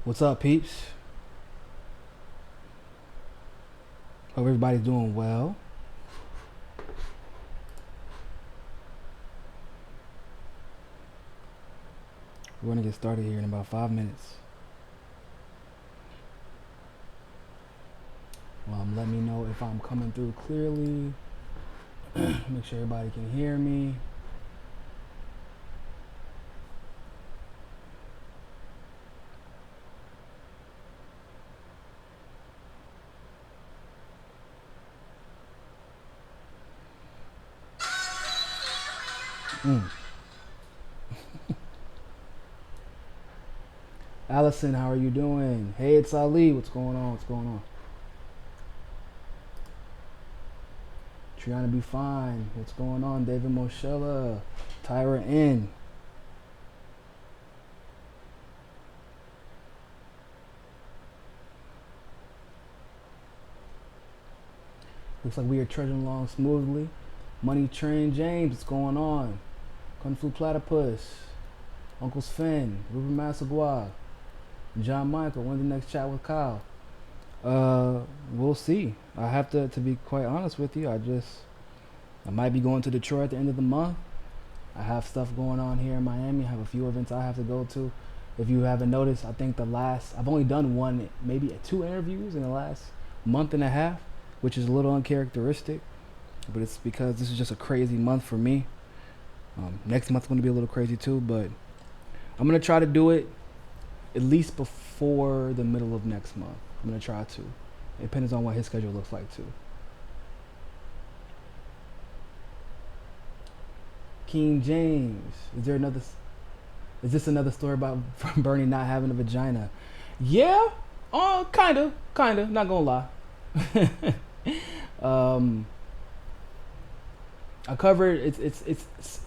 What's up, peeps? Hope everybody's doing well. We're gonna get started here in about 5 minutes. Let me know if I'm coming through clearly. Make sure everybody can hear me. Allison, how are you doing? Hey, it's Ali. What's going on? What's going on? Trying to be fine. What's going on? David Moshella, Tyra N. Looks like we are trudging along smoothly. Money Train James, what's going on? Kung Fu Platypus, Uncle Sven, Ruben Massagua, John Michael. When's the next chat with Kyle? We'll see. I have to be quite honest with you. I might be going to Detroit at the end of the month. I have stuff going on here in Miami. I have a few events I have to go to. If you haven't noticed, I think I've only done one, maybe two interviews in the last month and a half, which is a little uncharacteristic, but it's because this is just a crazy month for me. Next month's going to be a little crazy too, but I'm going to try to do it at least before the middle of next month. I'm going to try to. It depends on what his schedule looks like too. King James, is this another story about Bernie not having a vagina? Yeah, kinda, not gonna lie. I covered it's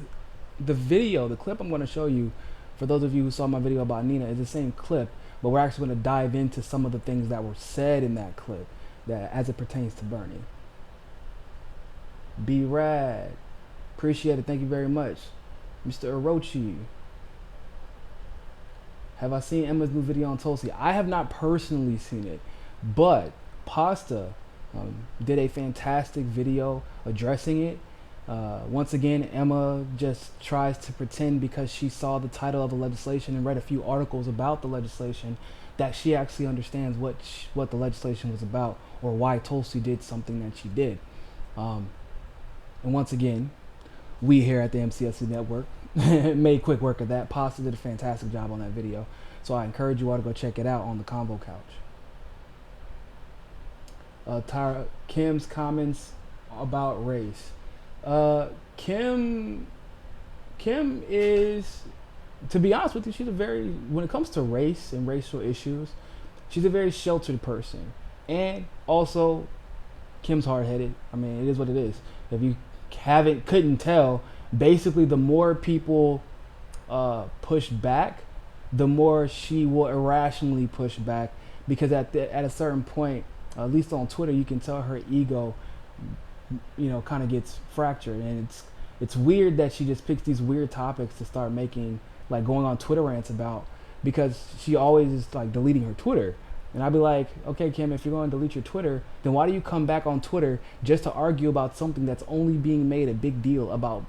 the video, the clip I'm going to show you. For those of you who saw my video about Nina, is the same clip, but we're actually going to dive into some of the things that were said in that clip, that as it pertains to Bernie. B Rad, appreciate it. Thank you very much, Mr. Orochi. Have I seen Emma's new video on Tulsi? I have not personally seen it, but Pasta did a fantastic video addressing it. Once again, Emma just tries to pretend because she saw the title of the legislation and read a few articles about the legislation that she actually understands what the legislation was about or why Tulsi did something that she did. And once again, we here at the MCSC network made quick work of that. Pasta did a fantastic job on that video, so I encourage you all to go check it out on the Convo Couch. Tara Kim's comments about race. Kim is, to be honest with you, when it comes to race and racial issues, she's a very sheltered person. And also, Kim's hard-headed. I mean, it is what it is. If you couldn't tell, basically the more people push back, the more she will irrationally push back, because at a certain point, at least on Twitter, you can tell her ego kind of gets fractured, and it's weird that she just picks these weird topics to start making, like, going on Twitter rants about, because she always is like deleting her Twitter. And I'd be like, okay, Kim, if you're going to delete your Twitter, then why do you come back on Twitter just to argue about something that's only being made a big deal about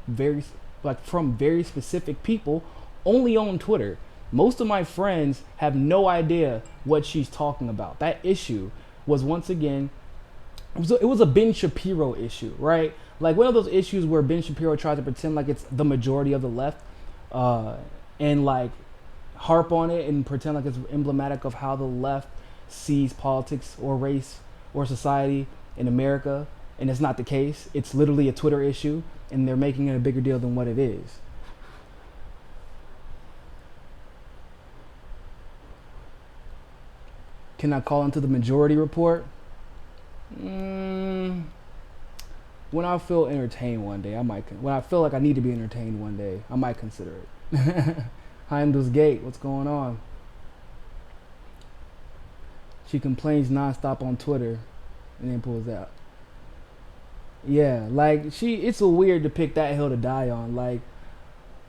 from very specific people only on Twitter? Most of my friends have no idea what she's talking about. That issue was, once again, it was a Ben Shapiro issue, right? Like one of those issues where Ben Shapiro tried to pretend like it's the majority of the left, and like harp on it and pretend like it's emblematic of how the left sees politics or race or society in America, and it's not the case. It's literally a Twitter issue, and they're making it a bigger deal than what it is. Can I call into the majority report? When I feel entertained one day, I might. When I feel like I need to be entertained one day, I might consider it. Heimdall's Gate, what's going on? She complains nonstop on Twitter, and then pulls out. Yeah, like it's a weird to pick that hill to die on. Like,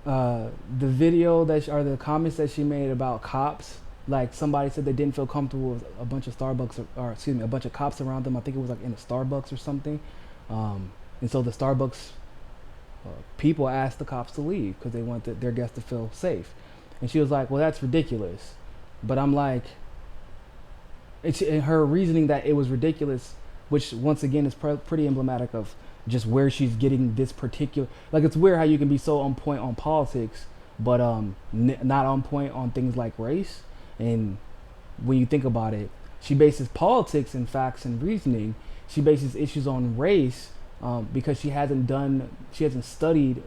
the video or the comments that she made about cops like somebody said they didn't feel comfortable with a bunch of Starbucks or excuse me, a bunch of cops around them. I think it was like in a Starbucks or something. And so the Starbucks people asked the cops to leave because they wanted their guests to feel safe. And she was like, well, that's ridiculous. But I'm like, it's in her reasoning that it was ridiculous, which once again is pretty emblematic of just where she's getting this particular, like, it's weird how you can be so on point on politics, but not on point on things like race. And when you think about it, she bases politics and facts and reasoning. She bases issues on race because she hasn't studied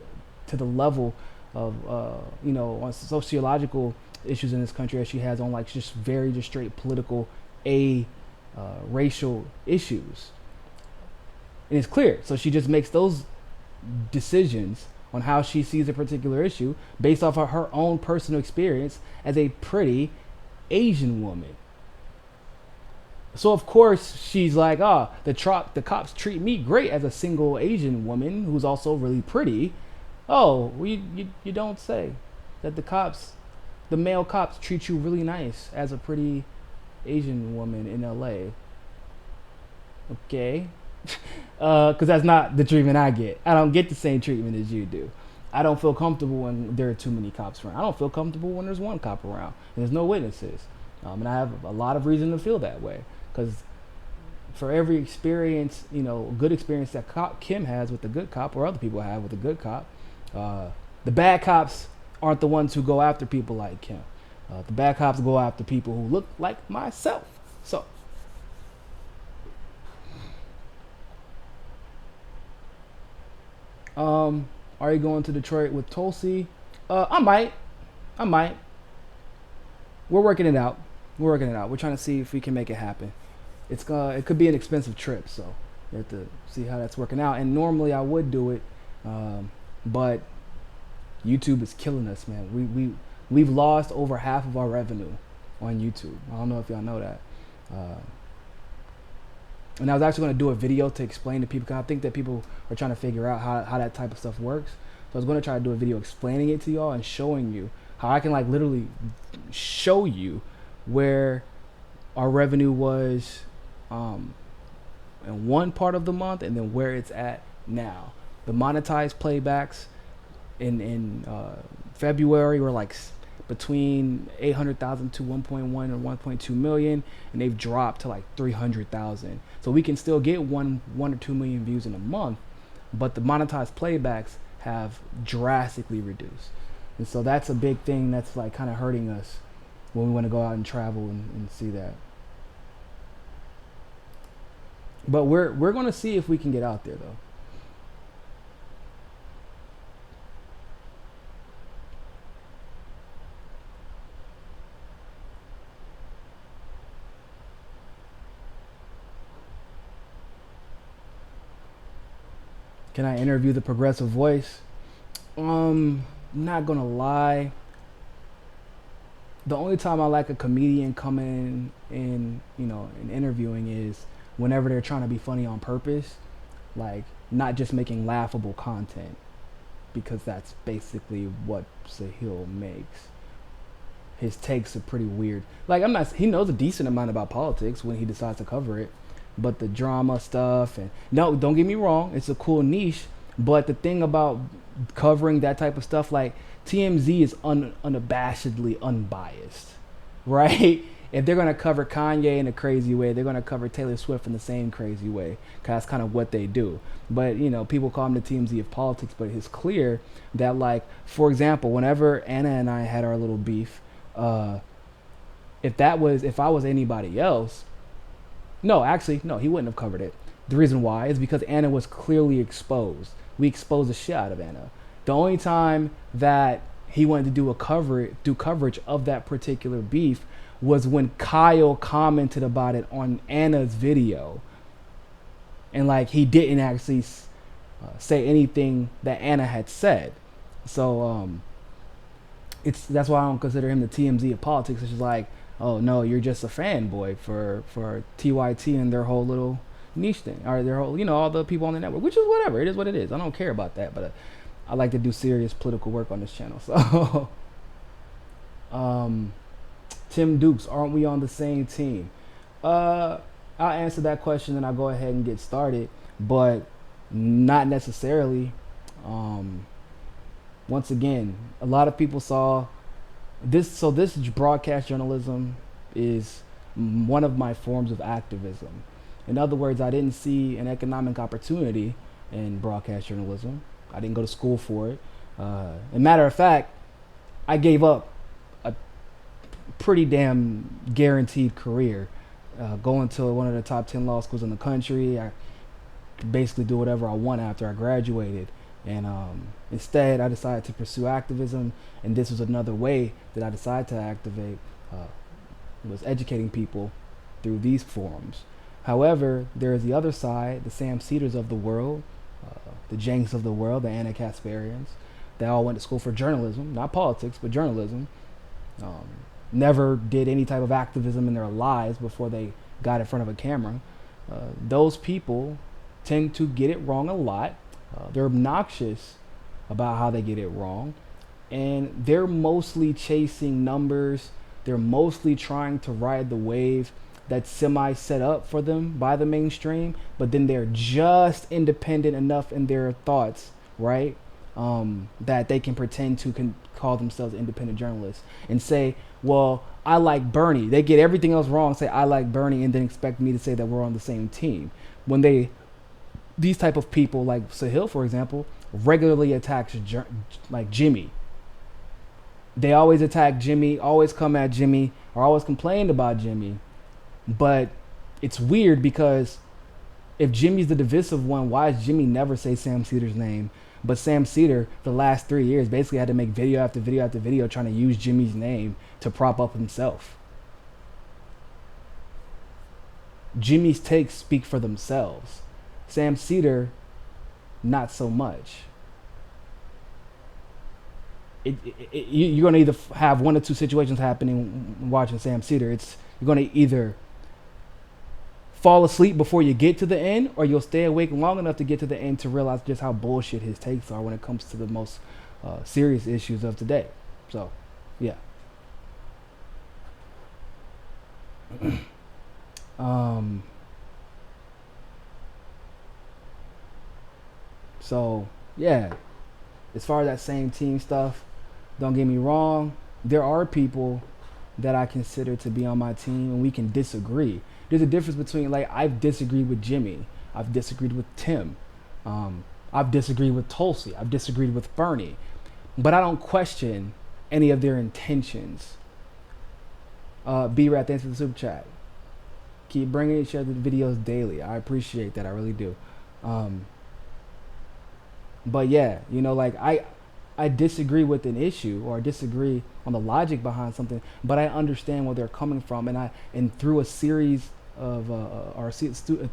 to the level of on sociological issues in this country as she has on like just straight political racial issues. And it's clear. So she just makes those decisions on how she sees a particular issue based off of her own personal experience as a pretty Asian woman. So of course she's like, the cops treat me great as a single Asian woman who's also really pretty. Oh, well, you don't say that the male cops treat you really nice as a pretty Asian woman in LA. Okay. Because that's not the treatment I get. I don't get the same treatment as you do. I don't feel comfortable when there are too many cops around. I don't feel comfortable when there's one cop around and there's no witnesses. And I have a lot of reason to feel that way. Because for every experience, good experience that Kim has with the good cop or other people have with the good cop, the bad cops aren't the ones who go after people like Kim. The bad cops go after people who look like myself. So, are you going to Detroit with Tulsi? I might. We're working it out. We're trying to see if we can make it happen. It could be an expensive trip, so we have to see how that's working out. And normally I would do it, but YouTube is killing us, man. We've lost over half of our revenue on YouTube. I don't know if y'all know that. And I was actually going to do a video to explain to people, because I think that people are trying to figure out how that type of stuff works. So I was going to try to do a video explaining it to y'all and showing you how I can like literally show you where our revenue was in one part of the month and then where it's at now. The monetized playbacks in February were like between 800,000 to 1.1 or 1.2 million, and they've dropped to like 300,000. So we can still get one or 2 million views in a month, but the monetized playbacks have drastically reduced. And so that's a big thing that's like kind of hurting us when we want to go out and travel and see that. But we're going to see if we can get out there though. Can I interview the Progressive Voice? Not gonna lie. The only time I like a comedian coming in, and interviewing is whenever they're trying to be funny on purpose, like not just making laughable content, because that's basically what Sahil makes. His takes are pretty weird. Like he knows a decent amount about politics when he decides to cover it. But the drama stuff, and no, don't get me wrong, it's a cool niche. But the thing about covering that type of stuff, like TMZ is unabashedly unbiased, right? If they're gonna cover Kanye in a crazy way, they're gonna cover Taylor Swift in the same crazy way, cause that's kind of what they do. But people call him the TMZ of politics, but it's clear that, like, for example, whenever Anna and I had our little beef, if I was anybody else. No, he wouldn't have covered it. The reason why is because Anna was clearly exposed. We exposed the shit out of Anna. The only time that he wanted to do coverage of that particular beef was when Kyle commented about it on Anna's video. And like he didn't actually say anything that Anna had said. So that's why I don't consider him the TMZ of politics. It's just like, oh no, you're just a fanboy for TYT and their whole little niche thing, or their whole, all the people on the network, which is whatever. It is what it is. I don't care about that, but I like to do serious political work on this channel. So, Tim Dukes, aren't we on the same team? Uh, I'll answer that question and I'll go ahead and get started, but not necessarily. Um, Once again, a lot of people saw this. So this broadcast journalism is one of my forms of activism. In other words, I didn't see an economic opportunity in broadcast journalism. I didn't go to school for it. As a matter of fact, I gave up a pretty damn guaranteed career, going to one of the top 10 law schools in the country. I could basically do whatever I want after I graduated. And instead, I decided to pursue activism, and this was another way that I decided to activate, was educating people through these forums. However, there is the other side, the Sam Cedars of the world, the Jenks of the world, the Anna Kasparians. They all went to school for journalism, not politics, but journalism. Um, Never did any type of activism in their lives before they got in front of a camera. Those people tend to get it wrong a lot. They're obnoxious about how they get it wrong, and they're mostly chasing numbers. They're mostly trying to ride the wave that's semi set up for them by the mainstream, but then they're just independent enough in their thoughts, right? That they can pretend to call themselves independent journalists and say, well, I like Bernie. They get everything else wrong, say I like Bernie, and then expect me to say that we're on the same team. When these type of people, like Sahil, for example, regularly attacks like Jimmy. They always attack Jimmy, always come at Jimmy, or always complain about Jimmy. But it's weird because if Jimmy's the divisive one, why does Jimmy never say Sam Cedar's name? But Sam Cedar, for the last 3 years, basically had to make video after video after video trying to use Jimmy's name to prop up himself. Jimmy's takes speak for themselves. Sam Cedar, not so much. You're going to either have one or two situations happening watching Sam Cedar. You're going to either fall asleep before you get to the end, or you'll stay awake long enough to get to the end to realize just how bullshit his takes are when it comes to the most serious issues of today. So, yeah. So, yeah. As far as that same team stuff, don't get me wrong. There are people that I consider to be on my team, and we can disagree. There's a difference between, like, I've disagreed with Jimmy, I've disagreed with Tim, I've disagreed with Tulsi, I've disagreed with Bernie, but I don't question any of their intentions. B-Rat, thanks for the super chat. Keep bringing each other videos daily. I appreciate that, I really do. But yeah, like I disagree with an issue, or I disagree on the logic behind something, but I understand where they're coming from, and through a series of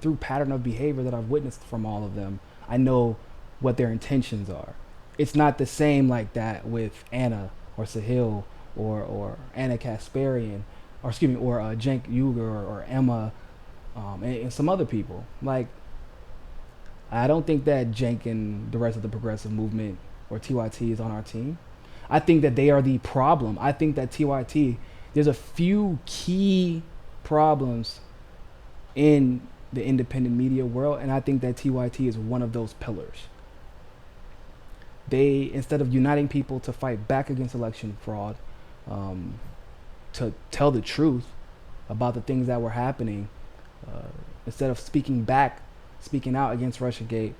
through pattern of behavior that I've witnessed from all of them, I know what their intentions are. It's not the same like that with Anna or Sahil or Anna Kasparian, or excuse me, or Cenk Uygur or Emma, and some other people. Like, I don't think that Cenk and the rest of the progressive movement or TYT is on our team. I think that they are the problem. I think that TYT, there's a few key problems in the independent media world, and I think that TYT is one of those pillars. They, instead of uniting people to fight back against election fraud, to tell the truth about the things that were happening, instead of speaking out against Russiagate,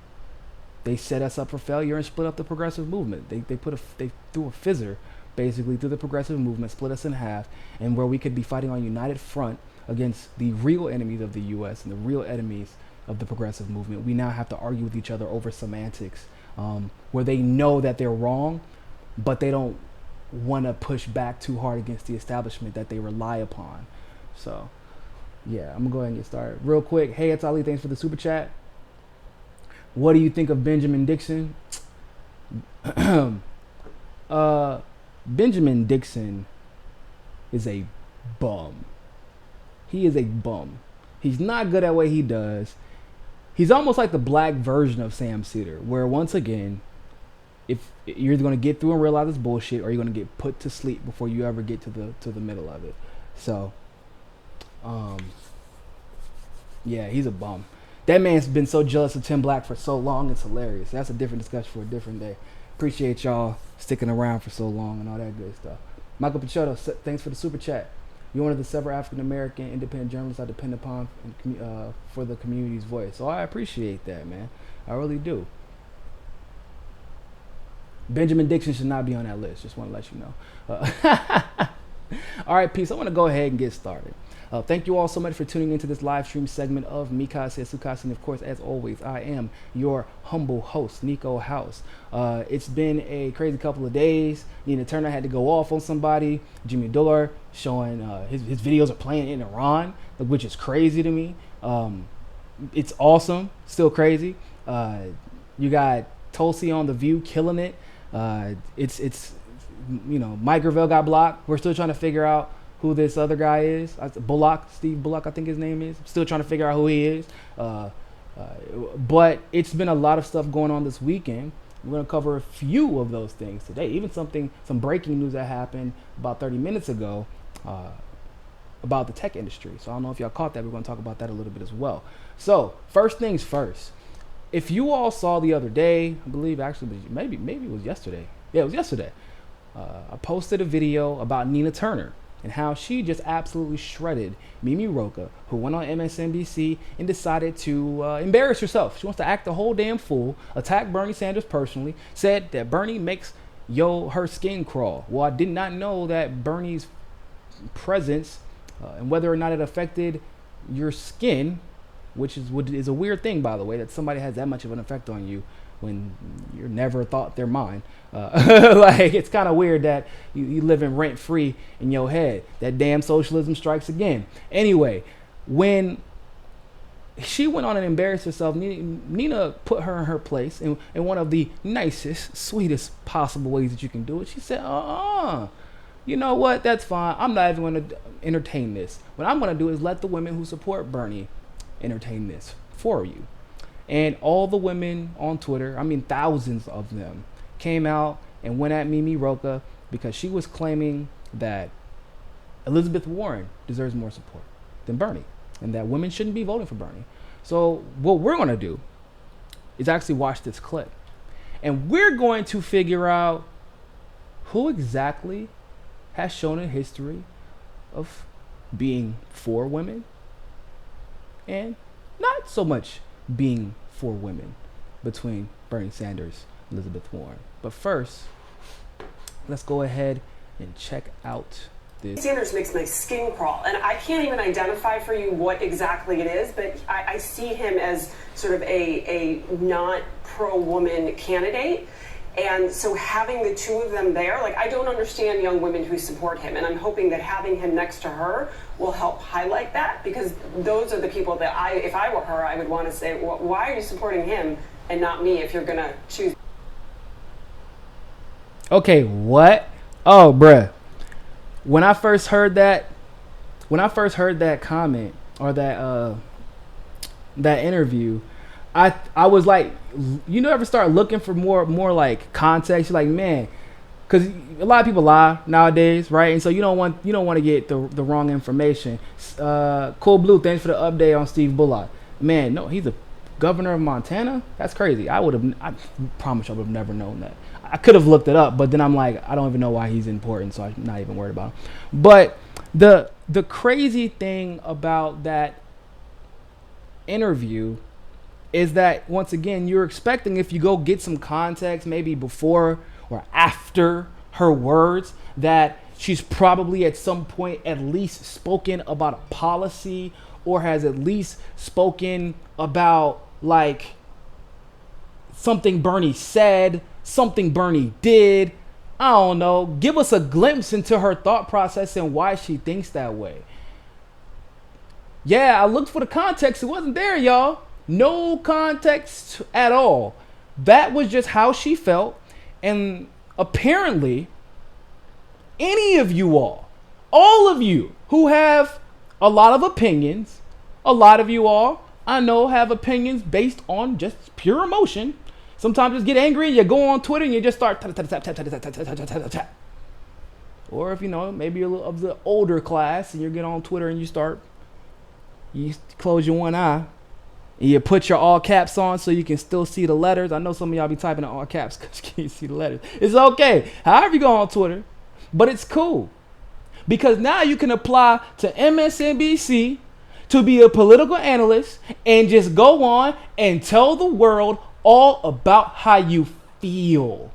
they set us up for failure and split up the progressive movement. They threw a fizzer basically through the progressive movement, split us in half, and where we could be fighting on a united front against the real enemies of the U.S. and the real enemies of the progressive movement, we now have to argue with each other over semantics, where they know that they're wrong, but they don't want to push back too hard against the establishment that they rely upon. So, yeah, I'm going to go ahead and get started. Real quick, hey, it's Ali, thanks for the super chat. What do you think of Benjamin Dixon? Benjamin Dixon is a bum. He is a bum. He's not good at what he does. He's almost like the black version of Sam Cedar, where once again, if you're going to get through and realize it's bullshit, or you're going to get put to sleep before you ever get to the middle of it. So, yeah, he's a bum. That man's been so jealous of Tim Black for so long. It's hilarious. That's a different discussion for a different day. Appreciate y'all sticking around for so long and all that good stuff. Michael Picciotto, thanks for the super chat. You're one of the several African American independent journalists I depend upon for the community's voice. So I appreciate that, man. I really do. Benjamin Dixon should not be on that list. Just want to let you know. All right, peace. I want to go ahead and get started. Thank you all so much for tuning into this live stream segment of Mikase Sukase. And of course, as always, I am your humble host, Niko House. It's been a crazy couple of days. Nina Turner had to go off on somebody. Jimmy Dore showing his videos are playing in Iran, which is crazy to me. It's awesome, still crazy. You got Tulsi on The View killing it. It's Mike Gravel got blocked. We're still trying to figure out who this other guy is. Steve Bullock, I think his name is. Still trying to figure out who he is. But it's been a lot of stuff going on this weekend. We're going to cover a few of those things today. Even some breaking news that happened about 30 minutes ago about the tech industry. So I don't know if y'all caught that. We're going to talk about that a little bit as well. So first things first. If you all saw the other day, I believe actually maybe it was yesterday. Yeah, it was yesterday. I posted a video about Nina Turner and how she just absolutely shredded Mimi Roca, who went on MSNBC and decided to embarrass herself. She wants to act a whole damn fool, attack Bernie Sanders personally, said that Bernie makes her skin crawl. Well, I did not know that Bernie's presence and whether or not it affected your skin, which is a weird thing, by the way, that somebody has that much of an effect on you when you're never thought they're mine. Like, it's kind of weird that you living rent free in your head. That damn socialism strikes again. Anyway, when she went on and embarrassed herself, Nina put her in her place in one of the nicest, sweetest possible ways that you can do it. She said, you know what, that's fine. I'm not even going to entertain this. What I'm going to do is let the women who support Bernie entertain this for you. And all the women on Twitter, I mean thousands of them, came out and went at Mimi Roca because she was claiming that Elizabeth Warren deserves more support than Bernie and that women shouldn't be voting for Bernie. So what we're going to do is actually watch this clip. And we're going to figure out who exactly has shown a history of being for women and not so much being for women between Bernie Sanders and Elizabeth Warren. But first, let's go ahead and check out this. Sanders makes my skin crawl, and I can't even identify for you what exactly it is, but I see him as sort of a not pro-woman candidate. And so having the two of them there, like, I don't understand young women who support him, and I'm hoping that having him next to her will help highlight that, because those are the people that if I were her, I would want to say, well, why are you supporting him and not me if you're going to choose? Okay, what? Oh, bruh. When I first heard that comment or that interview, I was like, you ever start looking for more like context? You're like, man, because a lot of people lie nowadays, right? And so you don't want to get the wrong information. Cool Blue, thanks for the update on Steve Bullock. Man, no, he's a governor of Montana. That's crazy. I promise I would have never known that. I could have looked it up, but then I'm like, I don't even know why he's important, so I'm not even worried about him. But the crazy thing about that interview is that, once again, you're expecting, if you go get some context, maybe before or after her words, that she's probably at some point at least spoken about a policy or has at least spoken about, like, something Bernie said, something Bernie did. I don't know. Give us a glimpse into her thought process and why she thinks that way. Yeah, I looked for the context. It wasn't there, y'all. No context at all. That was just how she felt. And apparently, any of you all of you who have a lot of opinions, a lot of you all, I know, have opinions based on just pure emotion. Sometimes just get angry and you go on Twitter and you just start tap. Or if, maybe you're of the older class and you get on Twitter and you close your one eye and you put your all caps on so you can still see the letters. I know some of y'all be typing in all caps because you can't see the letters. It's okay. However you go on Twitter. But it's cool. Because now you can apply to MSNBC to be a political analyst and just go on and tell the world all about how you feel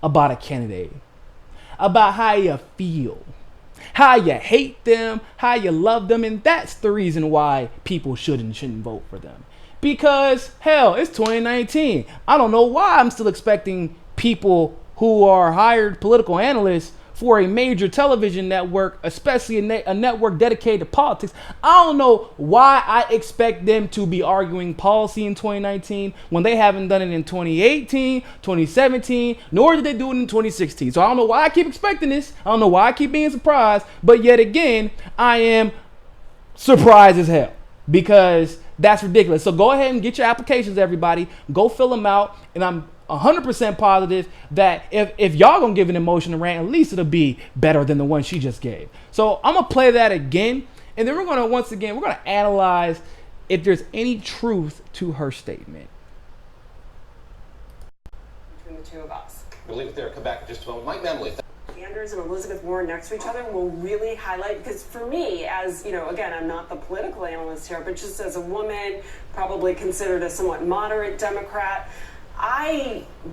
about a candidate. About how you feel. How you hate them, how you love them, and that's the reason why people shouldn't vote for them. Because, hell, it's 2019. I don't know why I'm still expecting people who are hired political analysts for a major television network, especially a network dedicated to politics. I don't know why I expect them to be arguing policy in 2019 when they haven't done it in 2018, 2017, nor did they do it in 2016. So I don't know why I keep expecting this. I don't know why I keep being surprised. But yet again, I am surprised as hell because that's ridiculous. So go ahead and get your applications, everybody. Go fill them out. And I'm 100% positive that if y'all gonna give an emotional rant, at least it'll be better than the one she just gave. So I'm gonna play that again, and then we're gonna analyze if there's any truth to her statement. Between the two of us. We'll leave it there. Come back in just a moment. Mike Memley. Sanders and Elizabeth Warren next to each other will really highlight, because for me, as again, I'm not the political analyst here, but just as a woman, probably considered a somewhat moderate Democrat,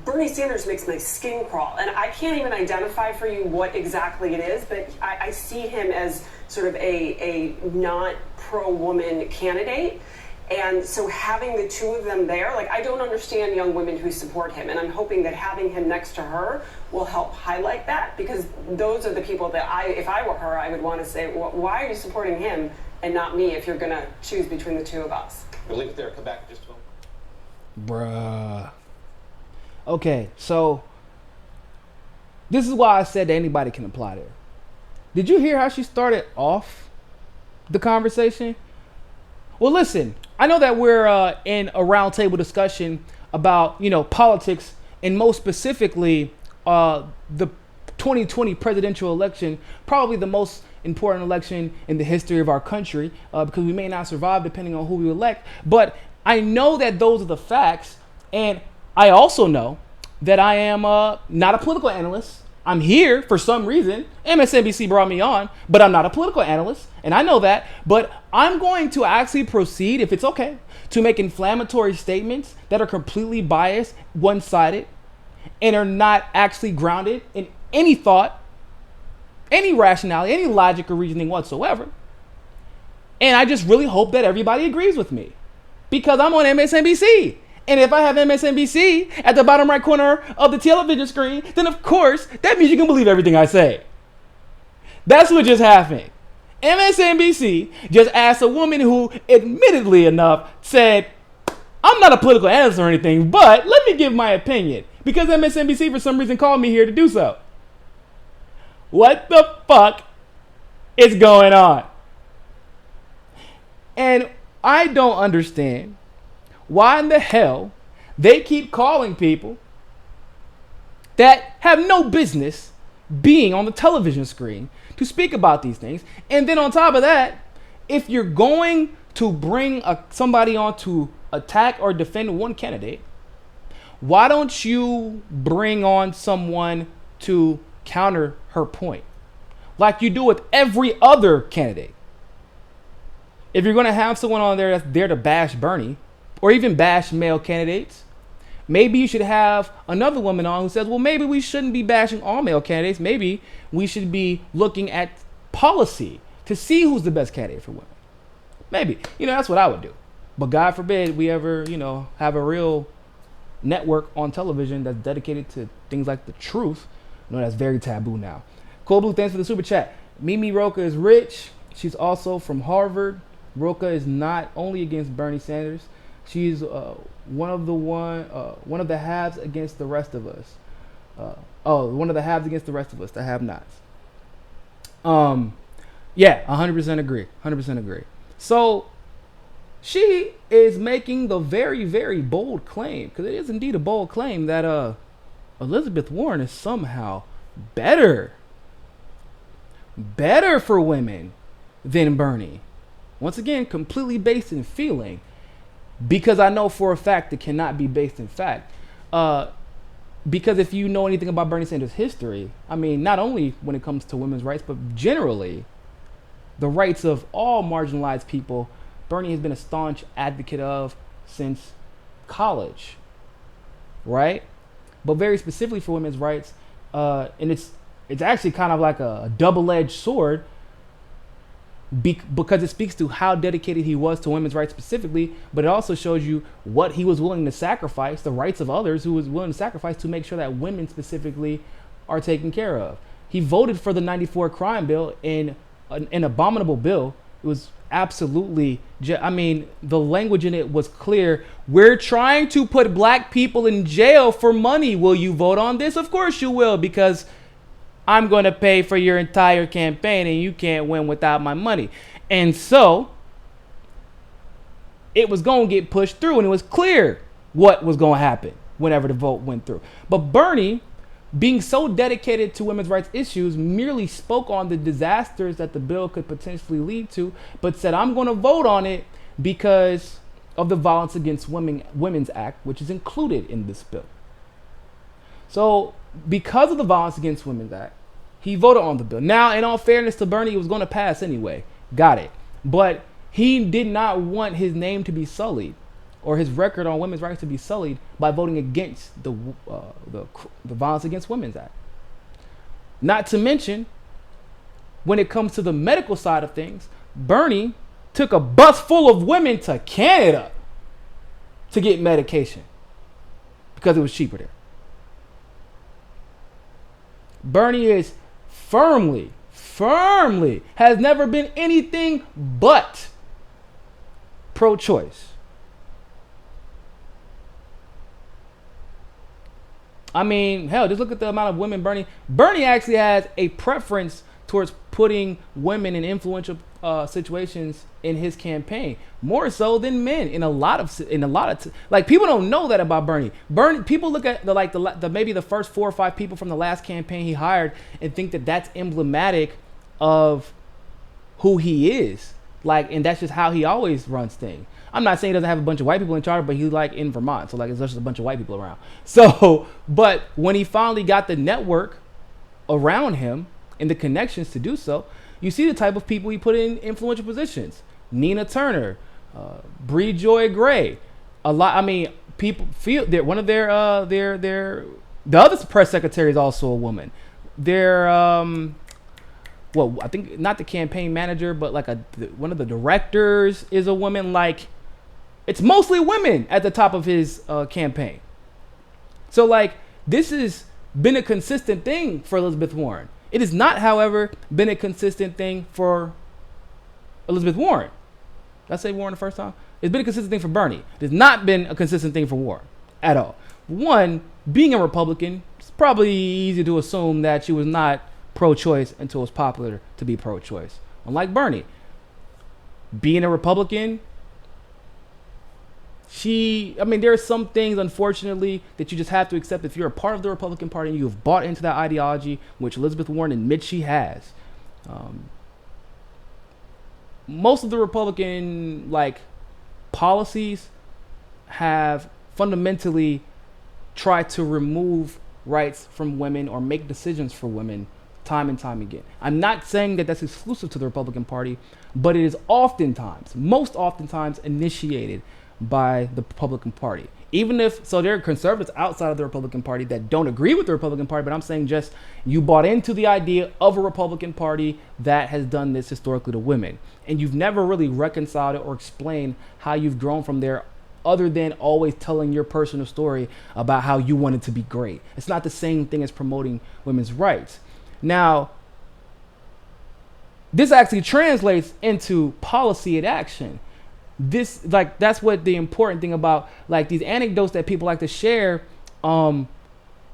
Bernie Sanders makes my skin crawl, and I can't even identify for you what exactly it is, but I see him as sort of a not pro-woman candidate. And so having the two of them there, I don't understand young women who support him, and I'm hoping that having him next to her will help highlight that, because those are the people that if I were her, I would want to say, well, why are you supporting him and not me if you're going to choose between the two of us? We'll leave it there. Come back in just a moment. Bruh. Okay, so this is why I said that anybody can apply there. Did you hear how she started off the conversation? Well, listen, I know that we're in a roundtable discussion about, politics, and most specifically the 2020 presidential election, probably the most important election in the history of our country, because we may not survive depending on who we elect. But I know that those are the facts, and I also know that I am not a political analyst. I'm here for some reason. MSNBC brought me on, but I'm not a political analyst, and I know that. But I'm going to actually proceed, if it's okay, to make inflammatory statements that are completely biased, one-sided, and are not actually grounded in any thought, any rationality, any logic or reasoning whatsoever. And I just really hope that everybody agrees with me, because I'm on MSNBC. And if I have MSNBC at the bottom right corner of the television screen, then of course, that means you can believe everything I say. That's what just happened. MSNBC just asked a woman who, admittedly enough, said, I'm not a political analyst or anything, but let me give my opinion, because MSNBC for some reason called me here to do so. What the fuck is going on? And I don't understand why in the hell they keep calling people that have no business being on the television screen to speak about these things. And then on top of that, if you're going to bring somebody on to attack or defend one candidate, why don't you bring on someone to counter her point, like you do with every other candidate? If you're going to have someone on there that's there to bash Bernie, or even bash male candidates, maybe you should have another woman on who says, well, maybe we shouldn't be bashing all male candidates. Maybe we should be looking at policy to see who's the best candidate for women. Maybe, that's what I would do. But God forbid we ever, have a real network on television that's dedicated to things like the truth. That's very taboo now. Cold Blue, thanks for the super chat. Mimi Roca is rich. She's also from Harvard. Roca is not only against Bernie Sanders. She's one of the halves against the rest of us. One of the halves against the rest of us, the have-nots. Yeah, 100% agree. 100% agree. So she is making the very, very bold claim, because it is indeed a bold claim, that Elizabeth Warren is somehow better better for women than Bernie. Once again, completely based in feeling, because I know for a fact it cannot be based in fact. Because if you know anything about Bernie Sanders' history, I mean, not only when it comes to women's rights, but generally the rights of all marginalized people, Bernie has been a staunch advocate of since college, right? But very specifically for women's rights, and it's actually kind of like a double-edged sword, because it speaks to how dedicated he was to women's rights specifically, but it also shows you what he was willing to sacrifice, the rights of others who was willing to sacrifice to make sure that women specifically are taken care of. He voted for the 94 crime bill in an abominable bill. It was absolutely, I mean, the language in it was clear. We're trying to put black people in jail for money. Will you vote on this? Of course you will, because I'm going to pay for your entire campaign and you can't win without my money. And so it was going to get pushed through, and it was clear what was going to happen whenever the vote went through. But Bernie, being so dedicated to women's rights issues, merely spoke on the disasters that the bill could potentially lead to, but said, I'm going to vote on it because of the Violence Against Women's Act, which is included in this bill. So because of the Violence Against Women's Act, he voted on the bill. Now, in all fairness to Bernie, it was going to pass anyway. Got it. But he did not want his name to be sullied, or his record on women's rights to be sullied, by voting against the Violence Against Women's Act. Not to mention, when it comes to the medical side of things, Bernie took a bus full of women to Canada to get medication because it was cheaper there. Bernie is firmly, has never been anything but pro-choice. I mean, hell, just look at the amount of women Bernie actually has a preference towards putting women in influential situations in his campaign, more so than men in a lot of like, people don't know that about Bernie. People look at the maybe the first 4 or 5 people from the last campaign he hired and think that that's emblematic of who he is, like, and that's just how he always runs things. I'm not saying he doesn't have a bunch of white people in charge, but he's like in Vermont, so like it's just a bunch of white people around. So, but when he finally got the network around him and the connections to do so, you see the type of people he put in influential positions. Nina Turner, Bree Joy Gray, a lot. I mean, people feel that one of the other press secretary is also a woman. Their well, I think not the campaign manager, but like one of the directors is a woman. Like, it's mostly women at the top of his campaign. So like, this has been a consistent thing for Elizabeth Warren. It has not, however, been a consistent thing for Elizabeth Warren. Did I say Warren the first time? It's been a consistent thing for Bernie. It has not been a consistent thing for Warren at all. One, being a Republican, it's probably easy to assume that she was not pro-choice until it was popular to be pro-choice. Unlike Bernie, being a Republican, there are some things, unfortunately, that you just have to accept if you're a part of the Republican Party and you've bought into that ideology, which Elizabeth Warren admits she has. Most of the Republican policies have fundamentally tried to remove rights from women or make decisions for women time and time again. I'm not saying that that's exclusive to the Republican Party, but it is most oftentimes initiated by the Republican Party. There are conservatives outside of the Republican Party that don't agree with the Republican Party, but I'm saying just you bought into the idea of a Republican Party that has done this historically to women, and you've never really reconciled it or explained how you've grown from there, other than always telling your personal story about how you wanted to be great. It's not the same thing as promoting women's rights. Now, this actually translates into policy and action. That's what the important thing about these anecdotes that people like to share.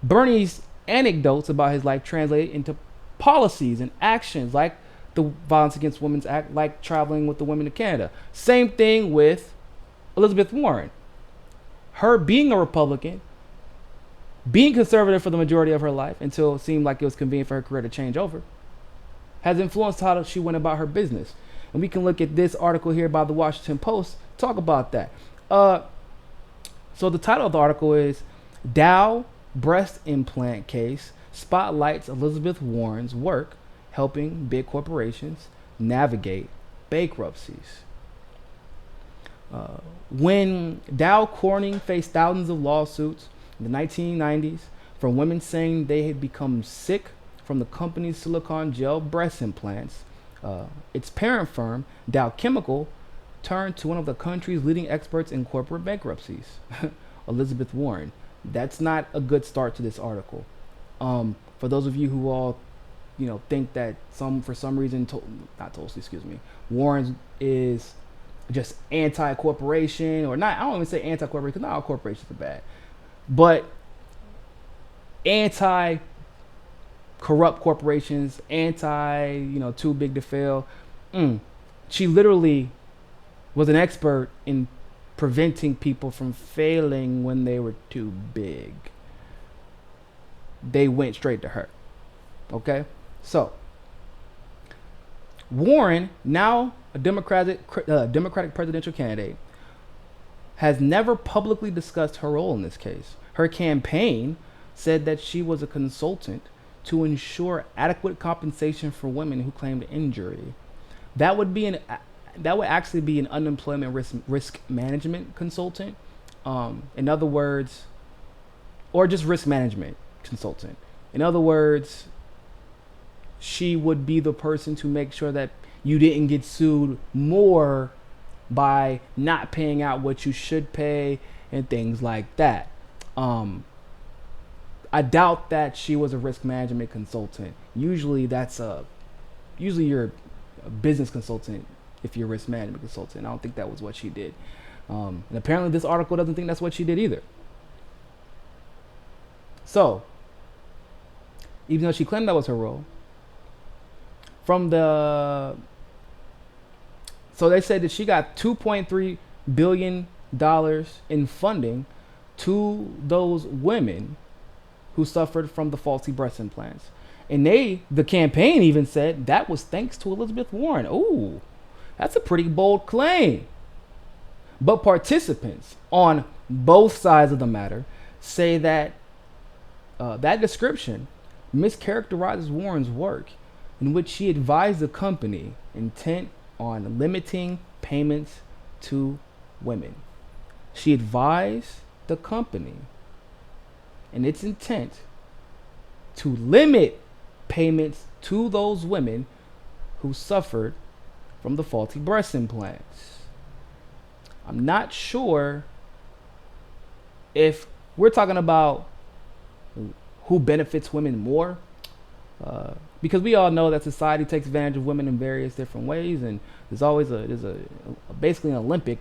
Bernie's anecdotes about his life translate into policies and actions, like the Violence Against Women's Act, like traveling with the women to Canada. Same thing with Elizabeth Warren. Her being a Republican, being conservative for the majority of her life until it seemed like it was convenient for her career to change over. has influenced how she went about her business. And we can look at this article here by the Washington Post, talk about that. So the title of the article is Dow Breast Implant Case Spotlights Elizabeth Warren's Work Helping Big Corporations Navigate Bankruptcies. When Dow Corning faced thousands of lawsuits in the 1990s from women saying they had become sick from the company's silicone gel breast implants, its parent firm, Dow Chemical, turned to one of the country's leading experts in corporate bankruptcies, Elizabeth Warren. That's not a good start to this article. For those of you who all, think that for some reason, Tulsi, Warren is just anti-corporation, or not. I don't even say anti-corporation because not all corporations are bad, but anti-corrupt corporations, too big to fail. She literally was an expert in preventing people from failing when they were too big. They went straight to her. Okay? So, Warren, now a Democratic presidential candidate, has never publicly discussed her role in this case. Her campaign said that she was a consultant to ensure adequate compensation for women who claimed injury. That would actually be an unemployment risk management consultant. In other words, or just risk management consultant. In other words, she would be the person to make sure that you didn't get sued more by not paying out what you should pay and things like that. I doubt that she was a risk management consultant. Usually you're a business consultant if you're a risk management consultant. I don't think that was what she did. And apparently this article doesn't think that's what she did either. So, even though she claimed that was her role, so they said that she got $2.3 billion in funding to those women who suffered from the faulty breast implants. And the campaign even said that was thanks to Elizabeth Warren. Ooh, that's a pretty bold claim. But participants on both sides of the matter say that that description mischaracterizes Warren's work, in which she advised the company intent on limiting payments to women. She advised the company in its intent to limit payments to those women who suffered from the faulty breast implants. I'm not sure if we're talking about who benefits women more, because we all know that society takes advantage of women in various different ways, and there's always basically an Olympic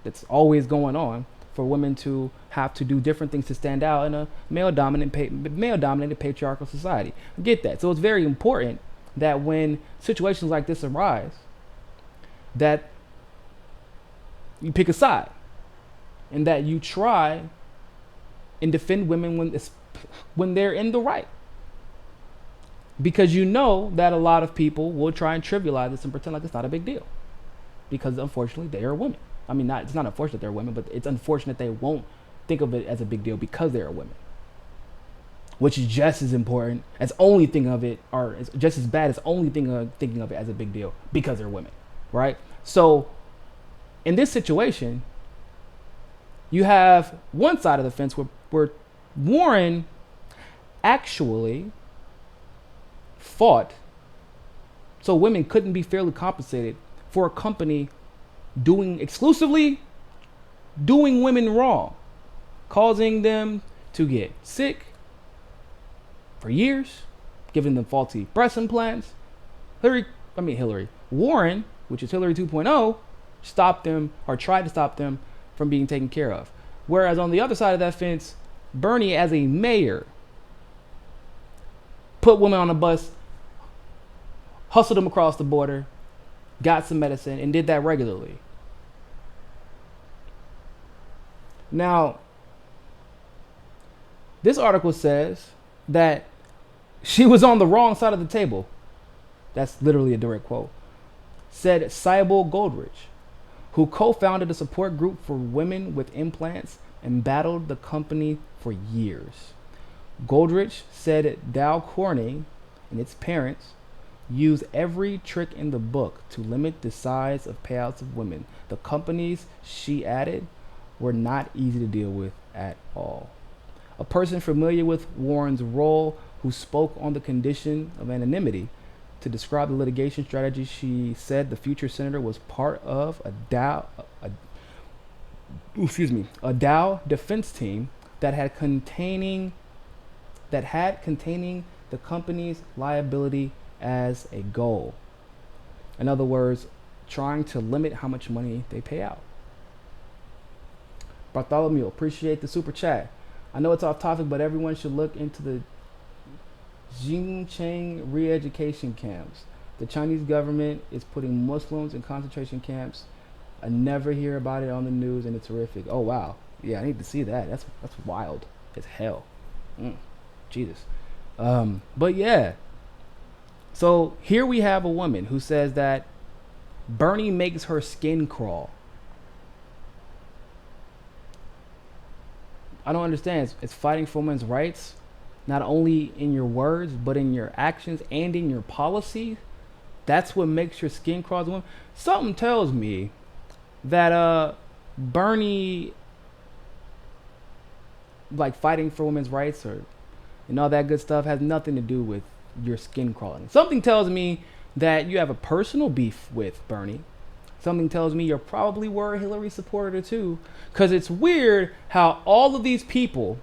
that's always going on for women to have to do different things to stand out in a male-dominated patriarchal society. I get that. So it's very important that when situations like this arise, that you pick a side and that you try and defend women when they're in the right. Because you know that a lot of people will try and trivialize this and pretend like it's not a big deal. Because unfortunately, they are women. I mean, it's not unfortunate they're women, but it's unfortunate they won't think of it as a big deal because they are women. Which is just as important as only thinking of it, or just as bad as only thinking of it as a big deal because they're women, right? So, in this situation, you have one side of the fence where Warren actually fought so women couldn't be fairly compensated for a company exclusively doing women wrong, causing them to get sick for years, giving them faulty breast implants. Warren, which is Hillary 2.0, stopped them or tried to stop them from being taken care of. Whereas on the other side of that fence, Bernie, as a mayor, put women on a bus, hustled them across the border, got some medicine, and did that regularly. Now, this article says that she was on the wrong side of the table That's literally a direct quote. Said Sybil Goldrich, who co-founded a support group for women with implants and battled the company for years. Goldrich said Dow Corning and its parents use every trick in the book to limit the size of payouts of women. The companies, she added, were not easy to deal with at all. A person familiar with Warren's role who spoke on the condition of anonymity to describe the litigation strategy, she said the future senator was part of a Dow defense team that had containing the company's liability as a goal. In other words, trying to limit how much money they pay out. Bartholomew, appreciate the super chat. I know it's off topic, but everyone should look into the Xinjiang re-education camps. The Chinese government is putting Muslims in concentration camps. I never hear about it on the news, and it's horrific. Oh wow, yeah, I need to see that. That's wild as hell. Jesus. But yeah. So here we have a woman who says that Bernie makes her skin crawl. I don't understand. It's fighting for women's rights, not only in your words, but in your actions and in your policies. That's what makes your skin crawl as a woman. Something tells me that Bernie, like fighting for women's rights and all that good stuff, has nothing to do with your skin crawling. Something tells me that you have a personal beef with Bernie. Something tells me you probably were a Hillary supporter too, because it's weird how all of these people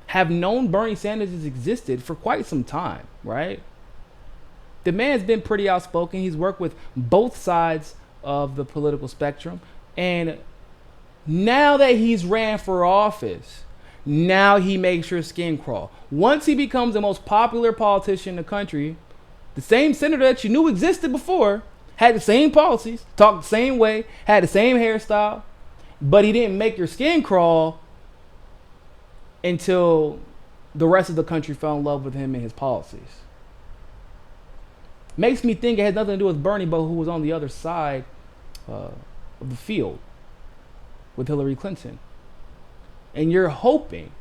have known Bernie Sanders has existed for quite some time, right? The man's been pretty outspoken. He's worked with both sides of the political spectrum, and now that he's ran for office, now he makes your skin crawl. Once he becomes the most popular politician in the country, the same senator that you knew existed before, had the same policies, talked the same way, had the same hairstyle, but he didn't make your skin crawl until the rest of the country fell in love with him and his policies. Makes me think it has nothing to do with Bernie, but who was on the other side of the field with Hillary Clinton. And you're hoping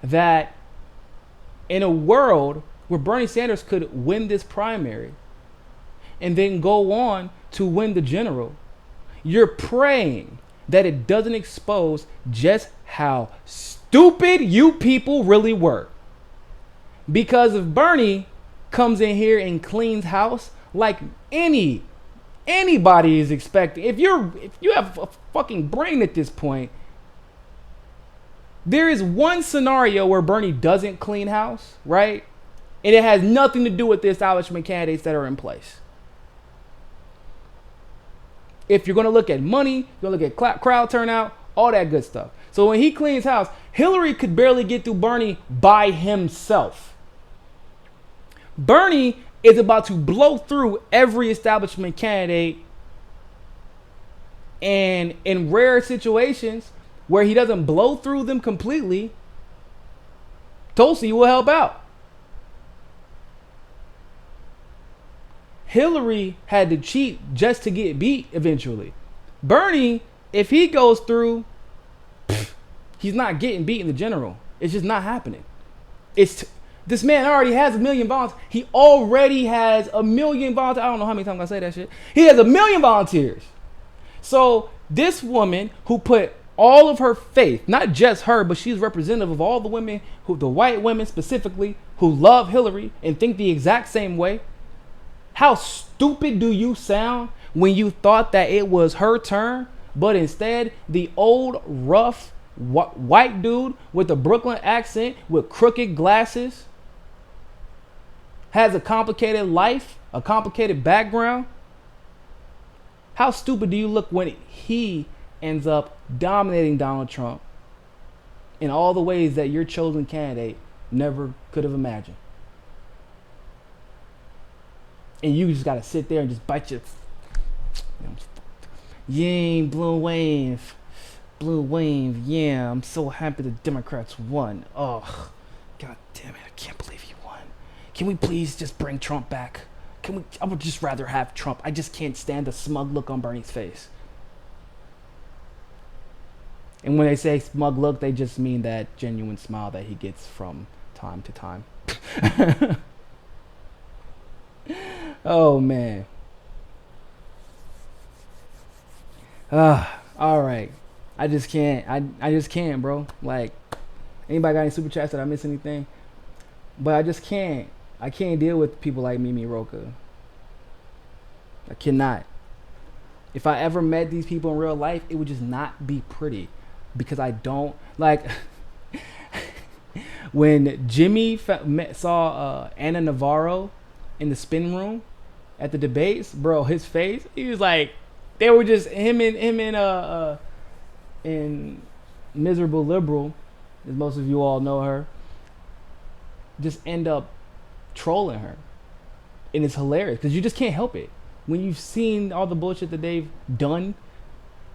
that in a world where Bernie Sanders could win this primary and then go on to win the general, you're praying that it doesn't expose just how stupid you people really were. Because if Bernie comes in here and cleans house like anybody is expecting, if you have a fucking brain at this point, there is one scenario where Bernie doesn't clean house, right? And it has nothing to do with the establishment candidates that are in place. If you're going to look at money, you're going to look at crowd turnout, all that good stuff. So when he cleans house, Hillary could barely get through Bernie by himself. Bernie is about to blow through every establishment candidate, and in rare situations where he doesn't blow through them completely, Tulsi will help out. Hillary had to cheat just to get beat eventually. Bernie, if he goes through, he's not getting beat in the general. It's just not happening. This man already has 1 million volunteers. He already has 1 million volunteers. I don't know how many times I say that shit. He has 1 million volunteers. So this woman who put all of her faith, not just her, but she's representative of all the women, the white women specifically, who love Hillary and think the exact same way. How stupid do you sound when you thought that it was her turn, but instead the old rough white dude with a Brooklyn accent with crooked glasses has a complicated life, a complicated background? How stupid do you look when he ends up dominating Donald Trump in all the ways that your chosen candidate never could have imagined? And you just gotta sit there and just bite your... Yay, blue wave. Blue wave, yeah. I'm so happy the Democrats won. Oh, God damn it. I can't believe you won. Can we please just bring Trump back? I would just rather have Trump. I just can't stand the smug look on Bernie's face. And when they say smug look, they just mean that genuine smile that he gets from time to time. Oh, man. All right. I just can't. I just can't, bro. Like, anybody got any super chats? Did I miss anything? But I just can't. I can't deal with people like Mimi Roca. I cannot. If I ever met these people in real life, it would just not be pretty. Because I don't, like, when Jimmy saw Anna Navarro in the spin room at the debates, bro, his face, he was like, they were just, him and Miserable Liberal, as most of you all know her, just end up trolling her. And it's hilarious because you just can't help it. When you've seen all the bullshit that they've done,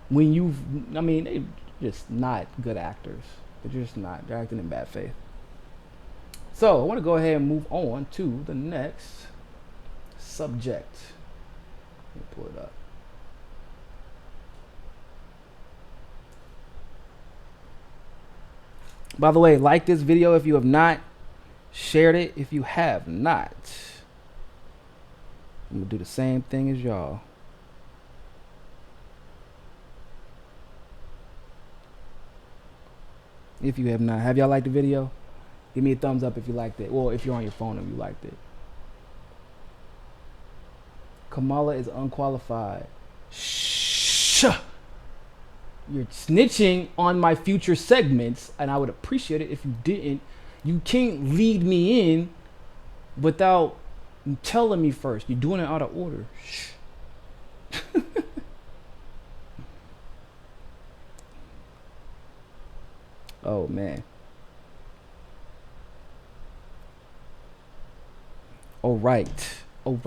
they're just not good actors. They're just not. They're acting in bad faith. So I want to go ahead and move on to the next subject. Let me pull it up. By the way, like this video if you have not. Shared it if you have not. I'm going to do the same thing as y'all. If you have not. Have y'all liked the video? Give me a thumbs up if you liked it. Well, if you're on your phone and you liked it. Kamala is unqualified. Shh. You're snitching on my future segments, and I would appreciate it if you didn't. You can't lead me in without telling me first. You're doing it out of order. Shh. Oh, man. All right. All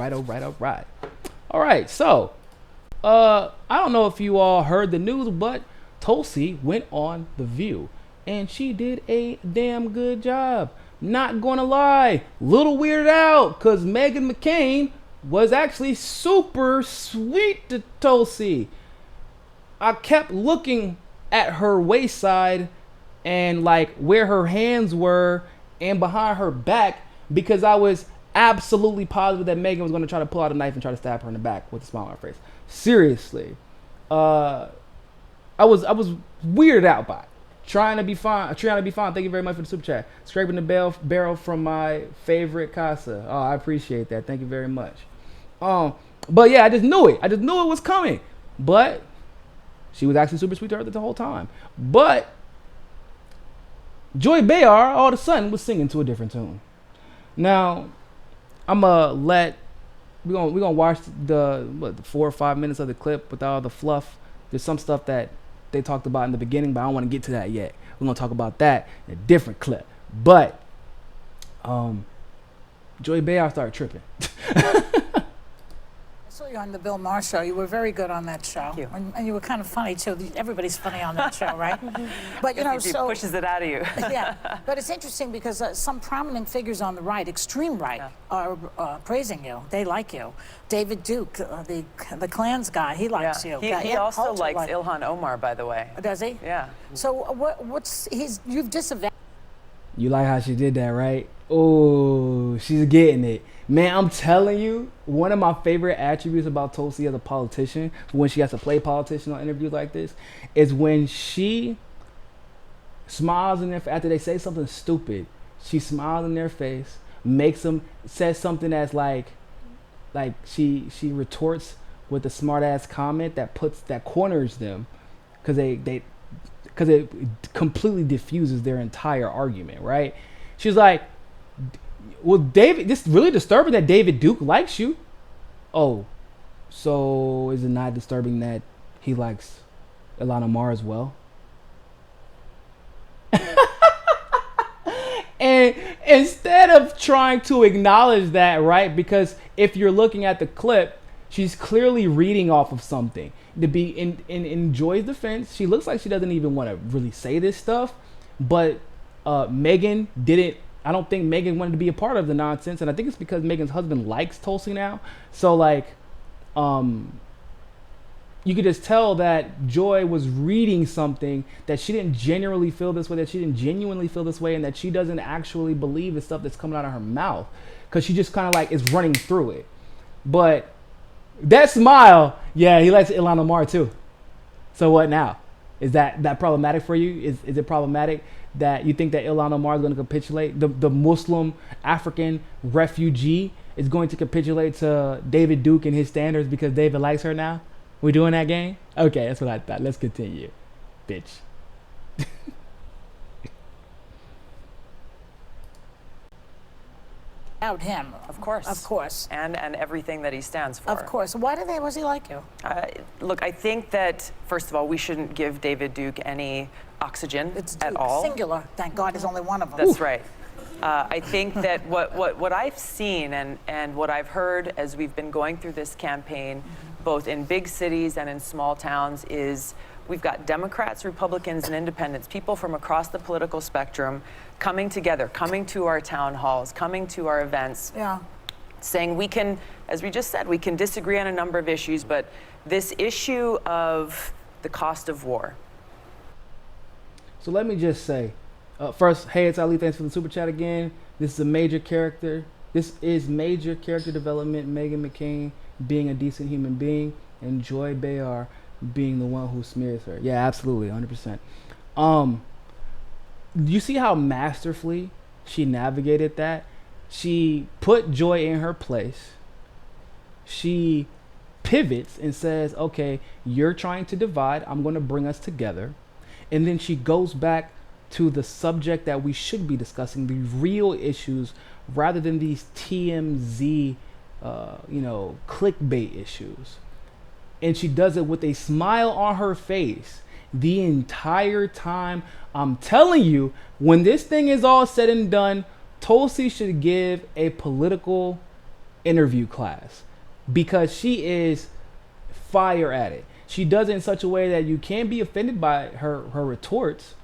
right, so, I don't know if you all heard the news, but Tulsi went on The View. And she did a damn good job. Not gonna lie, little weirded out because Meghan McCain was actually super sweet to Tulsi. I kept looking at her wayside and like where her hands were and behind her back because I was absolutely positive that Meghan was gonna try to pull out a knife and try to stab her in the back with a smile on her face. Seriously, I was weirded out by it. Trying to be fine. Thank you very much for the super chat. Scraping the barrel from my favorite casa. Oh, I appreciate that. Thank you very much. But yeah, I just knew it. It was coming. But she was actually super sweet to her the whole time. But Joy Behar all of a sudden was singing to a different tune. Now, we're gonna watch the 4 or 5 minutes of the clip with all the fluff. There's some stuff that they talked about in the beginning, but I don't want to get to that yet. We're gonna talk about that in a different clip. But Joy Behar started tripping. I saw you on the Bill Maher show. You were very good on that show. Thank you. And you were kind of funny too. Everybody's funny on that show, right? But you know, He so pushes it out of you. yeah. But it's interesting because some prominent figures on the right, extreme right, are praising you. They like you. David Duke, the Klans guy, he likes you. He also likes Ilhan Omar, by the way. Does he? Yeah. So you've disavowed. You like how she did that, right? Oh, she's getting it. Man, I'm telling you, one of my favorite attributes about Tulsi as a politician, when she has to play politician on interviews like this, is when she smiles in their face after they say something stupid. She smiles in their face, says something that's like she retorts with a smart ass comment that corners them, because it completely diffuses their entire argument, right? She's like, well, David, this is really disturbing that David Duke likes you. Oh, so is it not disturbing that he likes Ilhan Omar as well? And instead of trying to acknowledge that, right? Because if you're looking at the clip, she's clearly reading off of something. To be in Joy's defense, she looks like she doesn't even want to really say this stuff, but Meghan didn't I don't think Megan wanted to be a part of the nonsense, and I think it's because Megan's husband likes Tulsi now. So like, you could just tell that Joy was reading something that she didn't genuinely feel this way, and that she doesn't actually believe the stuff that's coming out of her mouth, because she just kind of like is running through it. But that smile, yeah, he likes Ilhan Omar too. So what now? Is that problematic for you? Is it problematic that you think that Ilhan Omar is going to capitulate? The Muslim African refugee is going to capitulate to David Duke and his standards because David likes her now? We doing that game? Okay, that's what I thought. Let's continue, bitch. Out him, Of course. And everything that he stands for. Of course. Why was he like you? Look, I think that, first of all, we shouldn't give David Duke any oxygen It's at Duke, all. singular. Thank God there's only one of them. That's right. I think that what I've seen and what I've heard as we've been going through this campaign, both in big cities and in small towns, is we've got Democrats, Republicans, and independents, people from across the political spectrum coming together, coming to our town halls, coming to our events, saying we can, as we just said, we can disagree on a number of issues, but this issue of the cost of war. So let me just say, first, hey, it's Ali. Thanks for the super chat again. This is a major character. This is major character development. Meghan McCain being a decent human being, and Joy Behar being the one who smears her. Yeah, absolutely, 100%. You see how masterfully she navigated that? She put Joy in her place. She pivots and says, okay, you're trying to divide. I'm going to bring us together. And then she goes back to the subject that we should be discussing, the real issues, rather than these TMZ, clickbait issues. And she does it with a smile on her face the entire time. I'm telling you, when this thing is all said and done, Tulsi should give a political interview class, because she is fire at it. She does it in such a way that you can't be offended by her retorts.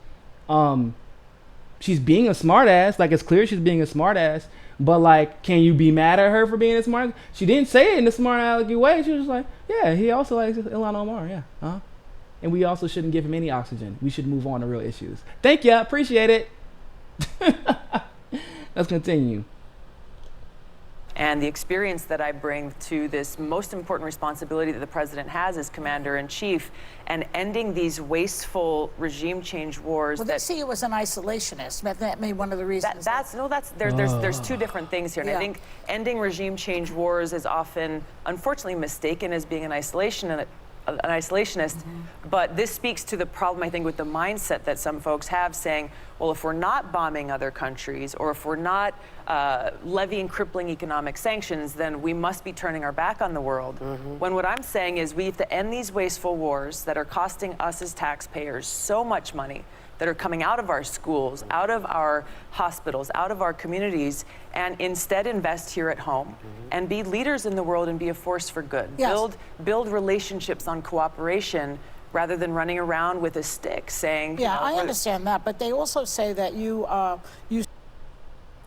She's being a smartass. Like, it's clear she's being a smartass. But like, can you be mad at her for being a smart? She didn't say it in a smart alecky way. She was just like, yeah, he also likes Ilhan Omar. Yeah. And we also shouldn't give him any oxygen. We should move on to real issues. Thank you. Appreciate it. Let's continue. And the experience that I bring to this most important responsibility that the president has as commander-in-chief, and ending these wasteful regime change wars. Well, they see you as an isolationist. That may be one of the reasons. There's two different things here. And I think ending regime change wars is often, unfortunately, mistaken as being an isolationist. But this speaks to the problem, I think, with the mindset that some folks have, saying, well, if we're not bombing other countries, or if we're not levying crippling economic sanctions, then we must be turning our back on the world. When what I'm saying is we have to end these wasteful wars that are costing us as taxpayers so much money, that are coming out of our schools, out of our hospitals, out of our communities, and instead invest here at home and be leaders in the world and be a force for good. Yes. Build relationships on cooperation rather than running around with a stick saying, Yeah, I understand that, but they also say that you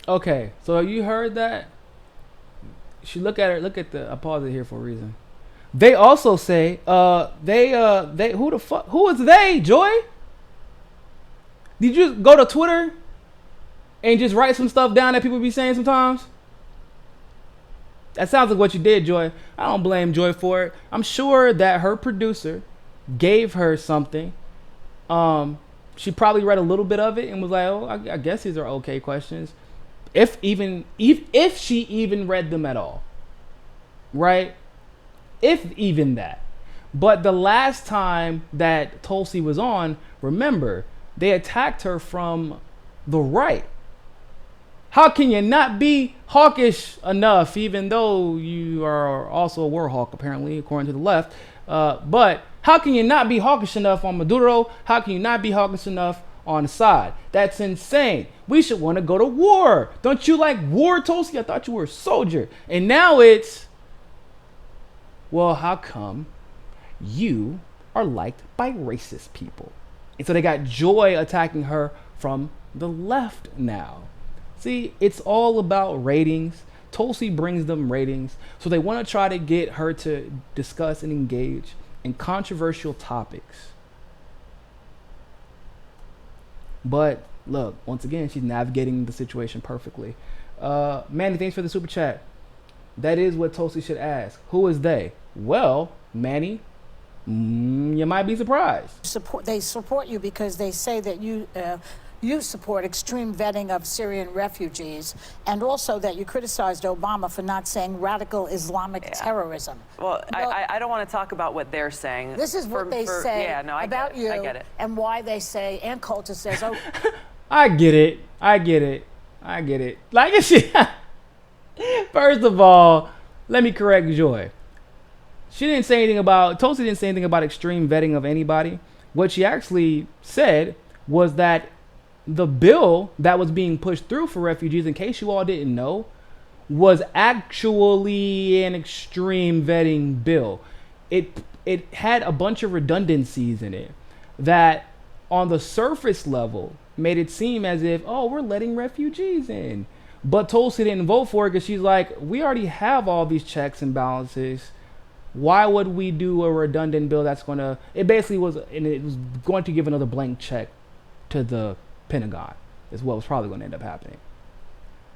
Okay, so you heard that? Look at I paused it here for a reason. They also say, who is they, Joy? Did you go to Twitter and just write some stuff down that people be saying sometimes? That sounds like what you did, Joy. I don't blame Joy for it. I'm sure that her producer gave her something. She probably read a little bit of it and was like, oh, I guess these are okay questions. If she even read them at all. Right? If even that. But the last time that Tulsi was on, remember, they attacked her from the right. How can you not be hawkish enough, even though you are also a war hawk, apparently, according to the left? But how can you not be hawkish enough on Maduro? How can you not be hawkish enough on Assad? That's insane. We should want to go to war. Don't you like war, Tulsi? I thought you were a soldier. And now it's, well, how come you are liked by racist people? And so they got Joy attacking her from the left now. See, it's all about ratings. Tulsi brings them ratings. So they want to try to get her to discuss and engage in controversial topics. But look, once again, she's navigating the situation perfectly. Manny, thanks for the super chat. That is what Tulsi should ask. Who is they? Well, Manny, you might be surprised. They support you because they say that you support extreme vetting of Syrian refugees, and also that you criticized Obama for not saying radical Islamic terrorism. Well, I don't want to talk about what they're saying. This is what they say about you, I get it. And why they say, and Coulter says, oh. I get it. Like, first of all, let me correct Joy. Tulsi didn't say anything about extreme vetting of anybody. What she actually said was that the bill that was being pushed through for refugees, in case you all didn't know, was actually an extreme vetting bill. It had a bunch of redundancies in it that on the surface level made it seem as if, oh, we're letting refugees in. But Tulsi didn't vote for it because she's like, we already have all these checks and balances. Why would we do a redundant bill that's going to... It basically was, and it was going to give another blank check to the Pentagon, is what was probably going to end up happening.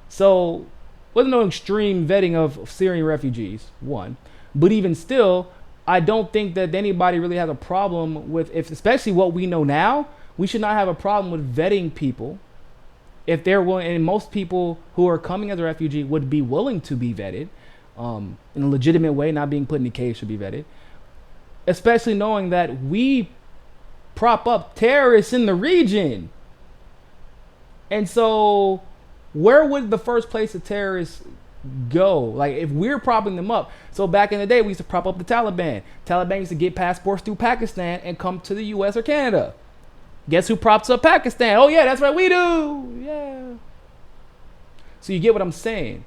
So, wasn't no extreme vetting of Syrian refugees, one. But even still, I don't think that anybody really has a problem with, especially what we know now, we should not have a problem with vetting people if they're willing, and most people who are coming as a refugee would be willing to be vetted in a legitimate way, not being put in a cage should be vetted. Especially knowing that we prop up terrorists in the region. And so where would the first place of terrorists go? Like, if we're propping them up. So back in the day, we used to prop up the Taliban. Taliban used to get passports through Pakistan and come to the US or Canada. Guess who props up Pakistan? Oh yeah, that's right, we do. Yeah. So you get what I'm saying.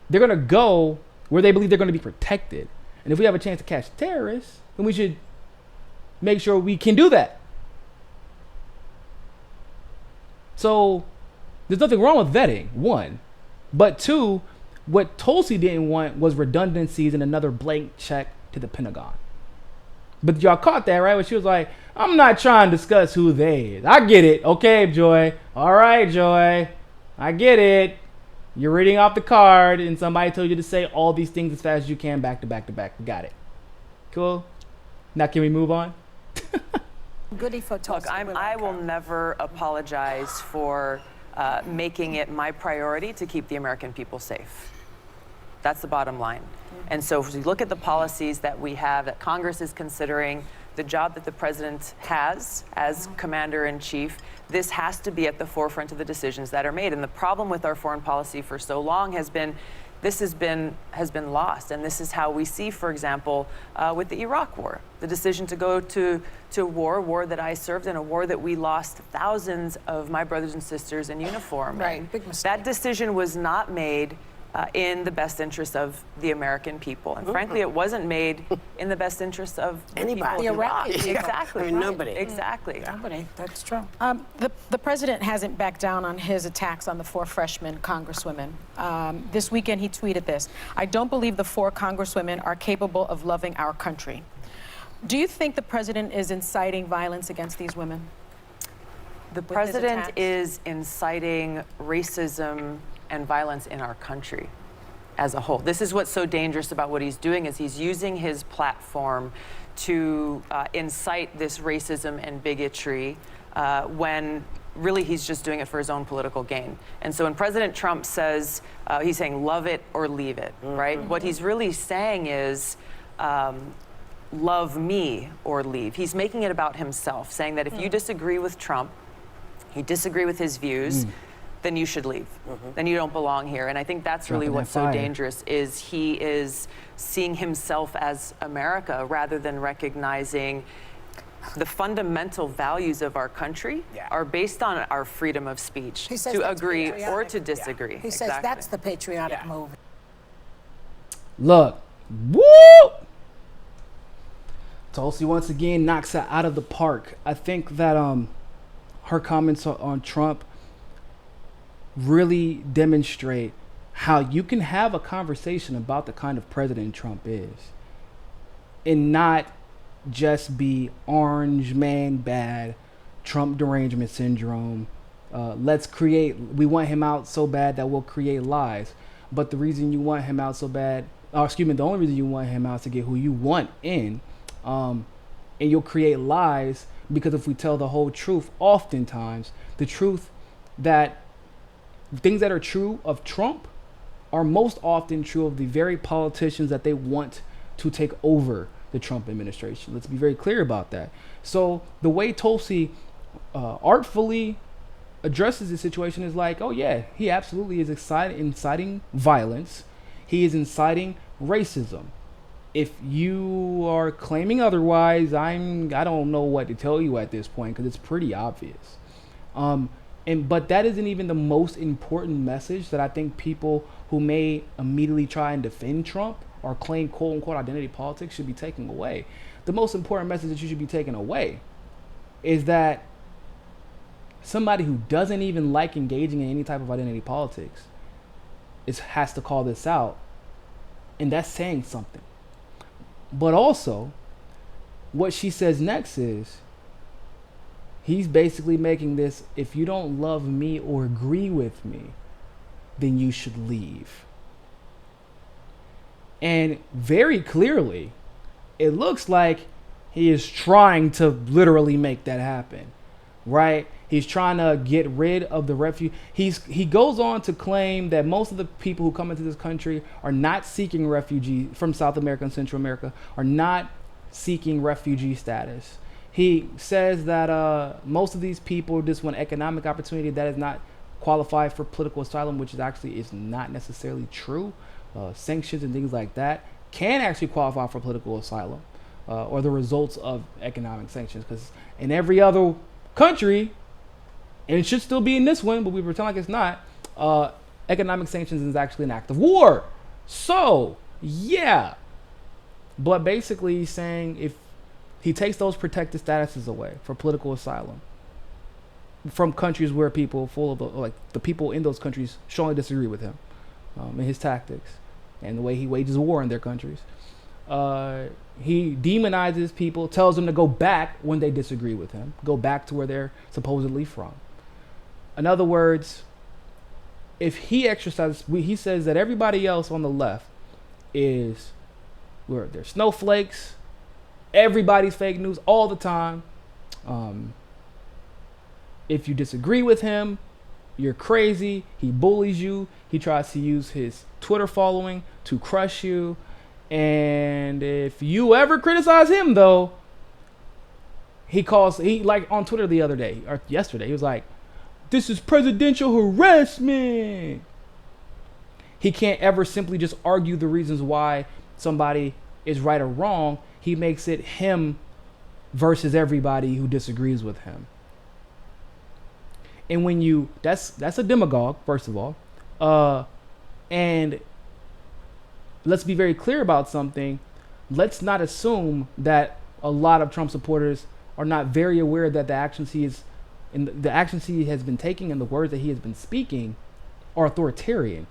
They're going to go where they believe they're going to be protected. And if we have a chance to catch terrorists, then we should make sure we can do that. So there's nothing wrong with vetting, one. But two, what Tulsi didn't want was redundancies and another blank check to the Pentagon. But y'all caught that, right? When she was like, I'm not trying to discuss who they is. I get it. Okay, Joy. All right, Joy. I get it. You're reading off the card and somebody told you to say all these things as fast as you can, back to back to back. We got it. Cool. Now can we move on? Goody for Tulsi. Look, I will never apologize for making it my priority to keep the American people safe. That's the bottom line. And so if we look at the policies that we have, that Congress is considering, the job that the president has as commander-in-chief, this has to be at the forefront of the decisions that are made. And the problem with our foreign policy for so long has been, this has been lost. And this is how we see, for example, with the Iraq War, the decision to go to a war that I served in, a war that we lost thousands of my brothers and sisters in uniform. Right, big mistake. That decision was not made in the best interest of the American people. And frankly, it wasn't made in the best interest of anybody. The Iraqis. Exactly. I mean, nobody. Exactly. Nobody. That's true. The president hasn't backed down on his attacks on the 4 freshman congresswomen. This weekend, he tweeted this: I don't believe the 4 congresswomen are capable of loving our country. Do you think the president is inciting violence against these women? The president is inciting racism and violence in our country as a whole. This is what's so dangerous about what he's doing, is he's using his platform to incite this racism and bigotry when really he's just doing it for his own political gain. And so when President Trump says, he's saying love it or leave it, right? What he's really saying is love me or leave. He's making it about himself, saying that if you disagree with Trump, you disagree with his views, then you should leave. Then you don't belong here. And I think that's really what's so dangerous, is he is seeing himself as America rather than recognizing the fundamental values of our country are based on our freedom of speech to agree or to disagree. He says that's the patriotic move. Look, woo! Tulsi once again knocks it out of the park. I think that her comments on Trump really demonstrate how you can have a conversation about the kind of president Trump is and not just be orange man bad, Trump derangement syndrome. We want him out so bad that we'll create lies. But the reason you want him out so bad, the only reason you want him out is to get who you want in, and you'll create lies, because if we tell the whole truth, oftentimes the truth that things that are true of Trump are most often true of the very politicians that they want to take over the Trump administration. Let's be very clear about that. So the way Tulsi artfully addresses the situation is like, oh yeah, he absolutely is inciting violence. He is inciting racism. If you are claiming otherwise, I don't know what to tell you at this point, because it's pretty obvious. But that isn't even the most important message that I think people who may immediately try and defend Trump or claim quote unquote identity politics should be taking away. The most important message that you should be taking away is that somebody who doesn't even like engaging in any type of identity politics has to call this out, and that's saying something. But also, what she says next is, he's basically making this, if you don't love me or agree with me, then you should leave. And very clearly, it looks like he is trying to literally make that happen, right? He's trying to get rid of the refugee. He goes on to claim that most of the people who come into this country are not seeking refugee from South America and Central America, are not seeking refugee status. He says that most of these people just want economic opportunity that is not qualified for political asylum, which is not necessarily true. Sanctions and things like that can actually qualify for political asylum, or the results of economic sanctions, because in every other country, and it should still be in this one, but we pretend like it's not, economic sanctions is actually an act of war. So, yeah. But basically he's saying if he takes those protected statuses away for political asylum from countries where people the people in those countries strongly disagree with him, and his tactics and the way he wages war in their countries. He demonizes people, tells them to go back when they disagree with him, go back to where they're supposedly from. In other words, if he he says that everybody else on the left they're snowflakes, everybody's fake news all the time. If you disagree with him, you're crazy. He bullies you. He tries to use his Twitter following to crush you. And if you ever criticize him, though, he like on Twitter the other day or yesterday, he was like, "This is presidential harassment." He can't ever simply just argue the reasons why somebody is right or wrong. He makes it him versus everybody who disagrees with him. And when that's a demagogue, first of all. And let's be very clear about something. Let's not assume that a lot of Trump supporters are not very aware that the actions he has been taking and the words that he has been speaking are authoritarian.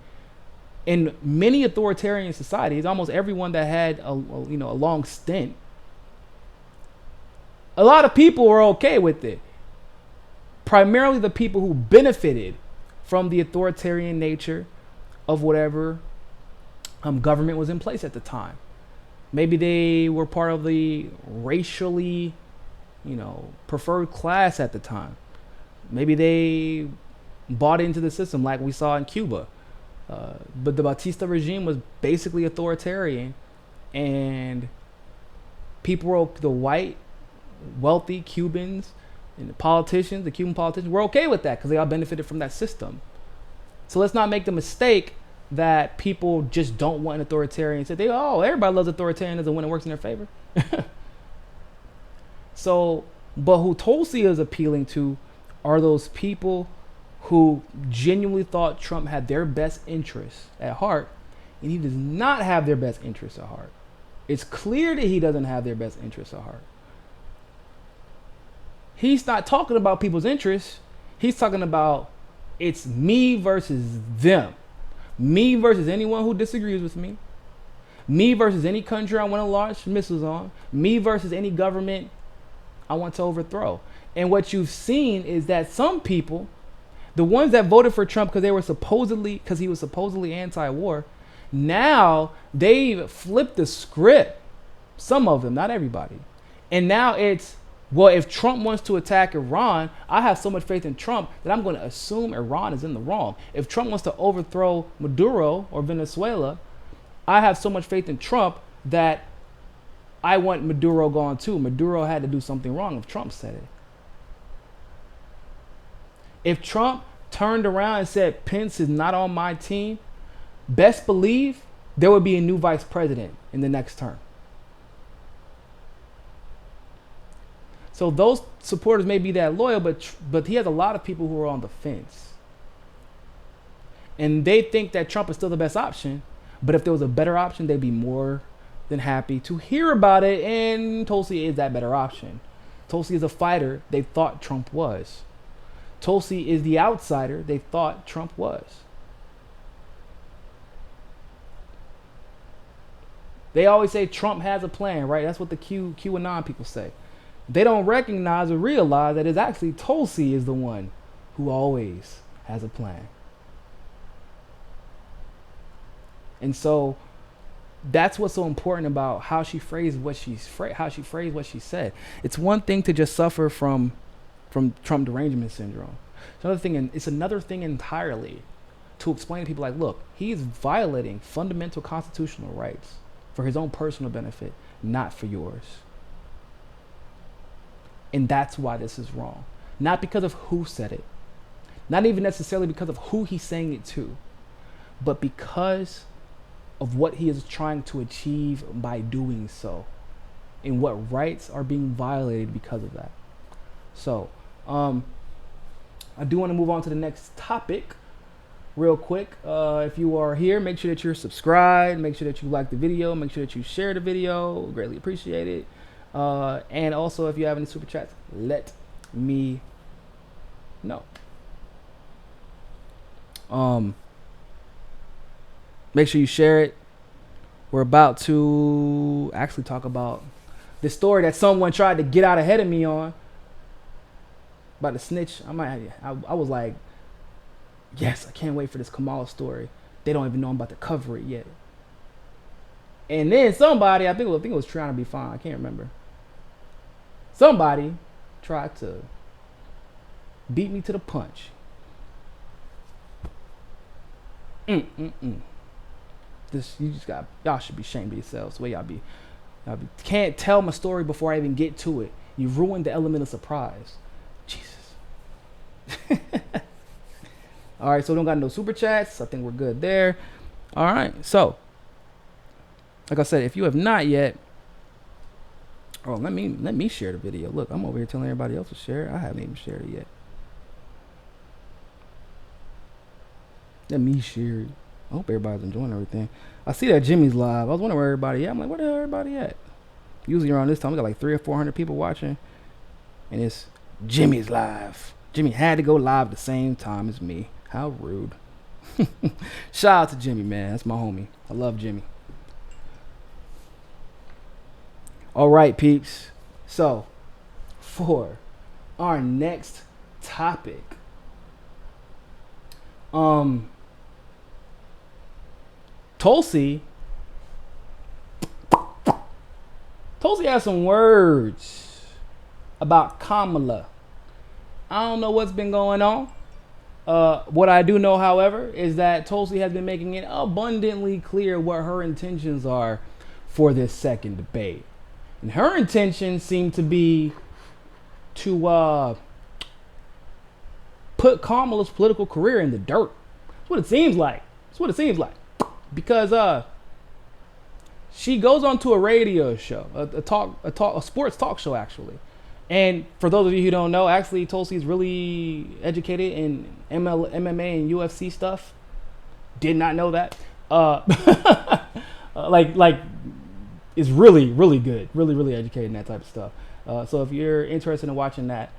In many authoritarian societies, almost everyone that had a long stint, a lot of people were okay with it. Primarily the people who benefited from the authoritarian nature of whatever government was in place at the time. Maybe they were part of the racially, preferred class at the time. Maybe they bought into the system like we saw in Cuba. But the Batista regime was basically authoritarian, and the white, wealthy Cubans and the Cuban politicians were okay with that because they all benefited from that system. So let's not make the mistake that people just don't want an authoritarian. Everybody loves authoritarianism when it works in their favor. But who Tulsi is appealing to are those people who genuinely thought Trump had their best interests at heart, and he does not have their best interests at heart. It's clear that he doesn't have their best interests at heart. He's not talking about people's interests. He's talking about It's me versus them. Me versus anyone who disagrees with me. Me versus any country I want to launch missiles on. Me versus any government I want to overthrow. And what you've seen is that some people, the ones that voted for Trump because he was supposedly anti-war, now they've flipped the script. Some of them, not everybody. And now it's, well, if Trump wants to attack Iran, I have so much faith in Trump that I'm going to assume Iran is in the wrong. If Trump wants to overthrow Maduro or Venezuela, I have so much faith in Trump that I want Maduro gone too. Maduro had to do something wrong if Trump said it. If Trump turned around and said Pence is not on my team, best believe there would be a new vice president in the next term. So those supporters may be that loyal, but he has a lot of people who are on the fence. And they think that Trump is still the best option, but if there was a better option, they'd be more than happy to hear about it, and Tulsi is that better option. Tulsi is a fighter they thought Trump was. Tulsi is the outsider they thought Trump was. They always say Trump has a plan, right? That's what the QAnon people say. They don't recognize or realize that it's actually Tulsi is the one who always has a plan. And so that's what's so important about how she phrased what she said. It's one thing to just suffer from Trump derangement syndrome. It's another thing entirely to explain to people like, look, he's violating fundamental constitutional rights for his own personal benefit, not for yours. And that's why this is wrong. Not because of who said it. Not even necessarily because of who he's saying it to. But because of what he is trying to achieve by doing so. And what rights are being violated because of that. So, I do want to move on to the next topic real quick. If you are here, make sure that you're subscribed. Make sure that you like the video. Make sure that you share the video. Greatly appreciate it. And also, if you have any super chats, let me know. Make sure you share it. We're about to actually talk about this story that someone tried to get out ahead of me on. About the snitch. I was like, yes, I can't wait for this Kamala story. They don't even know I'm about to cover it yet. And then somebody, I think it was trying to be fine. I can't remember. Somebody tried to beat me to the punch. Y'all should be ashamed of yourselves. The way y'all be can't tell my story before I even get to it. You ruined the element of surprise. Jesus. All right, so we don't got no super chats. I think we're good there. All right, so like I said, if you have not yet, let me share the video. Look, I'm over here telling everybody else to share it. I haven't even shared it yet. Let me share it. I hope everybody's enjoying everything. I see that Jimmy's live. I was wondering where everybody at. I'm like, where the hell everybody at? Usually around this time, we got like 300 or 400 people watching, and it's Jimmy's live. Jimmy had to go live at the same time as me. How rude. Shout out to Jimmy, man. That's my homie. I love Jimmy. All right, peeps. So, for our next topic, Tulsi has some words about Kamala. I don't know what's been going on. What I do know, however, is that Tulsi has been making it abundantly clear what her intentions are for this second debate. And her intentions seem to be to put Kamala's political career in the dirt. That's what it seems like. Because she goes on to a radio show, a sports talk show, actually. And for those of you who don't know, actually, Tulsi's really educated in MMA and UFC stuff. Did not know that. Like, is really, really good. Really educated in that type of stuff. So if you're interested in watching that,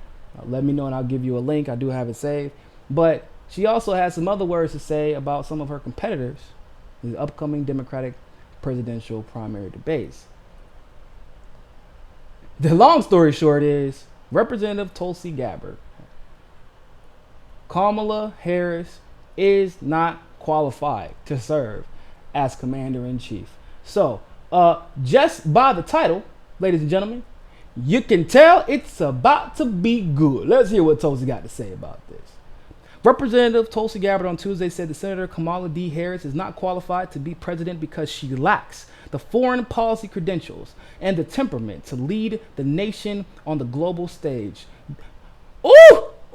let me know and I'll give you a link. I do have it saved. But she also has some other words to say about some of her competitors in the upcoming Democratic presidential primary debates. The long story short is Representative Tulsi Gabbard. Kamala Harris is not qualified to serve as commander-in-chief. So, just by the title, ladies and gentlemen, you can tell it's about to be good. Let's hear what Tulsi got to say about this. Representative Tulsi Gabbard on Tuesday said that Senator Kamala D. Harris is not qualified to be president because she lacks the foreign policy credentials and the temperament to lead the nation on the global stage. Ooh!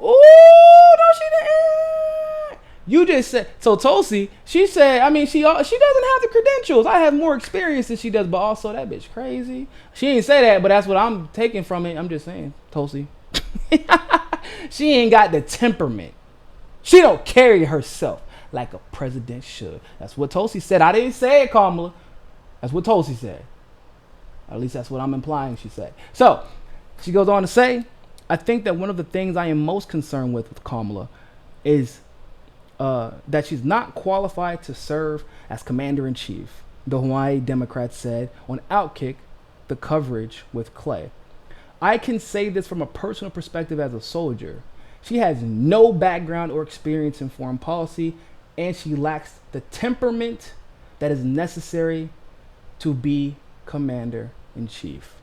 Ooh! No, she didn't. You just said, so Tulsi, she said, I mean, she doesn't have the credentials. I have more experience than she does, but also that bitch crazy. She didn't say that, but that's what I'm taking from it. I'm just saying, Tulsi. She ain't got the temperament. She don't carry herself like a president should. That's what Tulsi said. I didn't say it, Kamala. That's what Tulsi said. At least that's what I'm implying she said. So, she goes on to say, I think that one of the things I am most concerned with Kamala is that she's not qualified to serve as commander-in-chief, the Hawaii Democrats said on Outkick, the coverage with Clay. I can say this from a personal perspective as a soldier. She has no background or experience in foreign policy, and she lacks the temperament that is necessary to be commander-in-chief.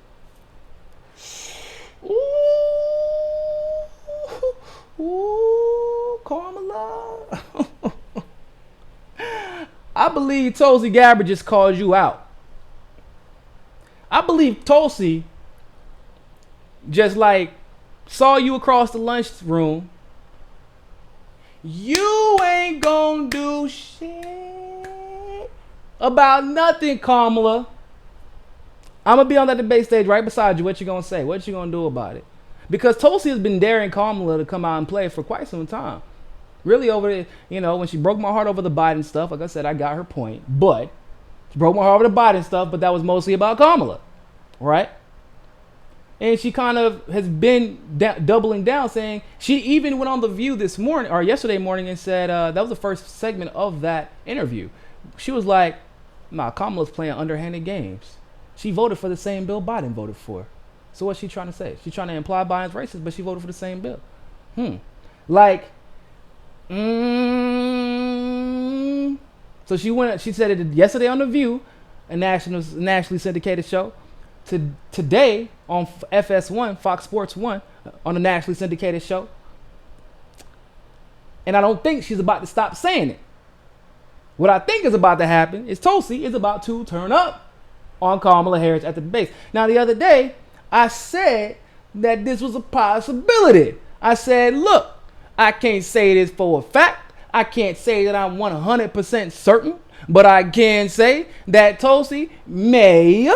Ooh, Kamala. I believe Tulsi Gabbard just called you out. I believe Tulsi just like saw you across the lunchroom. You ain't gonna do shit about nothing, Kamala. I'm gonna be on that debate stage right beside you. What you gonna say? What you gonna do about it? Because Tulsi has been daring Kamala to come out and play for quite some time. Really over the, when she broke my heart over the Biden stuff, like I said, I got her point. But she broke my heart over the Biden stuff, but that was mostly about Kamala, right? And she kind of has been doubling down, saying she even went on The View this morning or yesterday morning and said that was the first segment of that interview. She was like, nah, Kamala's playing underhanded games. She voted for the same bill Biden voted for. So what's she trying to say? She's trying to imply Biden's racist, but she voted for the same bill. So she said it yesterday on The View, a nationally syndicated show. Today on FS1, Fox Sports 1, on a nationally syndicated show. And I don't think she's about to stop saying it. What I think is about to happen is Tulsi is about to turn up on Kamala Harris at the debates. Now, the other day, I said that this was a possibility. I said, look, I can't say this for a fact. I can't say that I'm 100% certain, but I can say that Tulsi may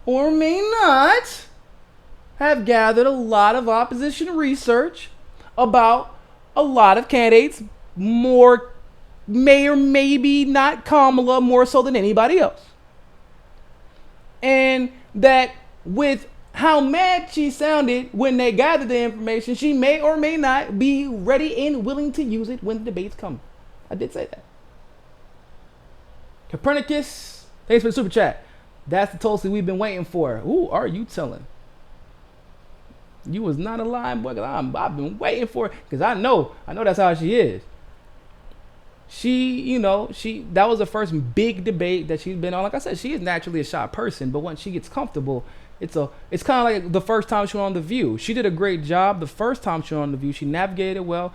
or may not have gathered a lot of opposition research about a lot of candidates, more may or maybe not Kamala, more so than anybody else. And that with how mad she sounded when they gathered the information, she may or may not be ready and willing to use it when the debates come. I did say that. Copernicus, thanks for the super chat. That's the Tulsi we've been waiting for. Who are you telling? You was not a lying boy, because I've been waiting for it, because I know that's how she is. That was the first big debate that she's been on. Like I said, she is naturally a shy person, but once she gets comfortable, it's kind of like the first time she went on The View. She did a great job the first time she went on The View. She navigated it well,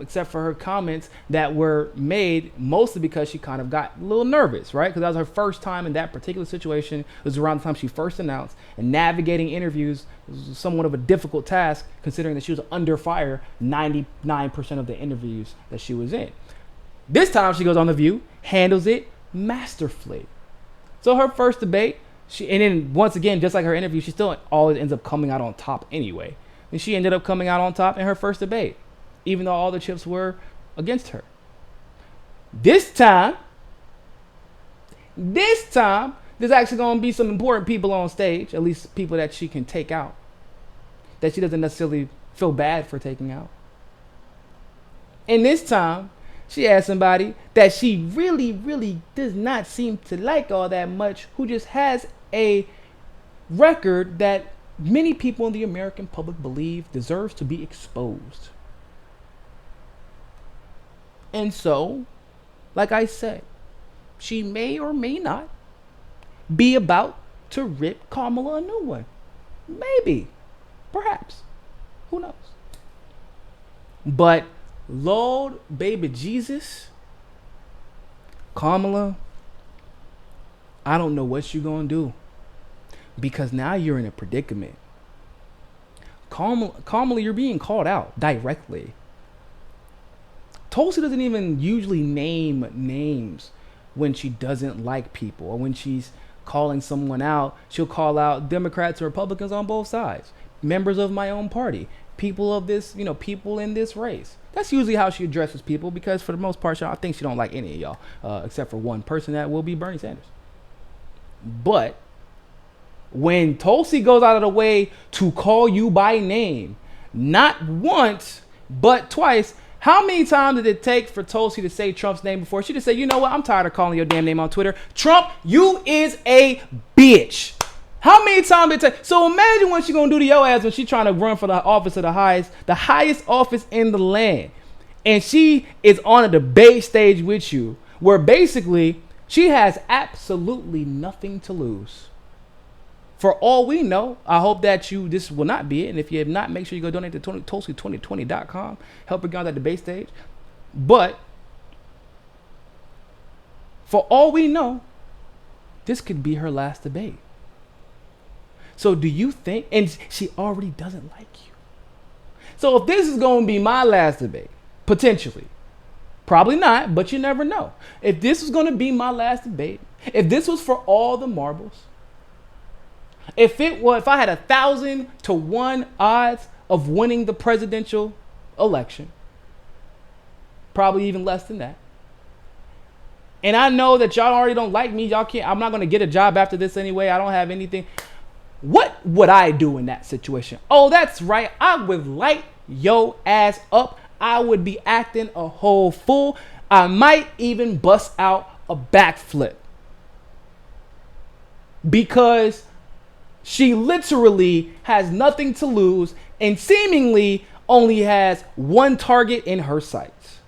except for her comments that were made mostly because she kind of got a little nervous, right? Because that was her first time in that particular situation. It was around the time she first announced, and navigating interviews was somewhat of a difficult task considering that she was under fire 99% of the interviews that she was in. This time she goes on The View, handles it masterfully. So her first debate, and then once again, just like her interview, she still always ends up coming out on top anyway. And she ended up coming out on top in her first debate, even though all the chips were against her. This time, there's actually going to be some important people on stage, at least people that she can take out, that she doesn't necessarily feel bad for taking out. And this time, she had somebody that she really, really does not seem to like all that much, who just has a record that many people in the American public believe deserves to be exposed. And so, like I said, she may or may not be about to rip Kamala a new one. Maybe. Perhaps. Who knows? But Lord baby Jesus, Kamala, I don't know what you're gonna do, because now you're in a predicament. Kamala, you're being called out directly. Tulsi doesn't even usually name names when she doesn't like people, or when she's calling someone out. She'll call out Democrats or Republicans on both sides, members of my own party, people of this, people in this race. That's usually how she addresses people, because for the most part, I think she don't like any of y'all, except for one person, that will be Bernie Sanders. But when Tulsi goes out of the way to call you by name, not once, but twice, how many times did it take for Tulsi to say Trump's name before? She just said, you know what? I'm tired of calling your damn name on Twitter. Trump, you is a bitch. How many times did it take? So imagine what she's going to do to your ass when she's trying to run for the office of the highest office in the land. And she is on a debate stage with you, where basically she has absolutely nothing to lose. For all we know, I hope that this will not be it. And if you have not, make sure you go donate to Tulsi2020.com. Help her get on that debate stage. But for all we know, this could be her last debate. So do you think, and she already doesn't like you. So if this is going to be my last debate, potentially, probably not, but you never know. If this was going to be my last debate, if this was for all the marbles, if I had 1,000 to 1 odds of winning the presidential election, probably even less than that, and I know that y'all already don't like me, I'm not going to get a job after this anyway, I don't have anything, what would I do in that situation? Oh, that's right, I would light your ass up. I would be acting a whole fool. I might even bust out a backflip, because she literally has nothing to lose and seemingly only has one target in her sights.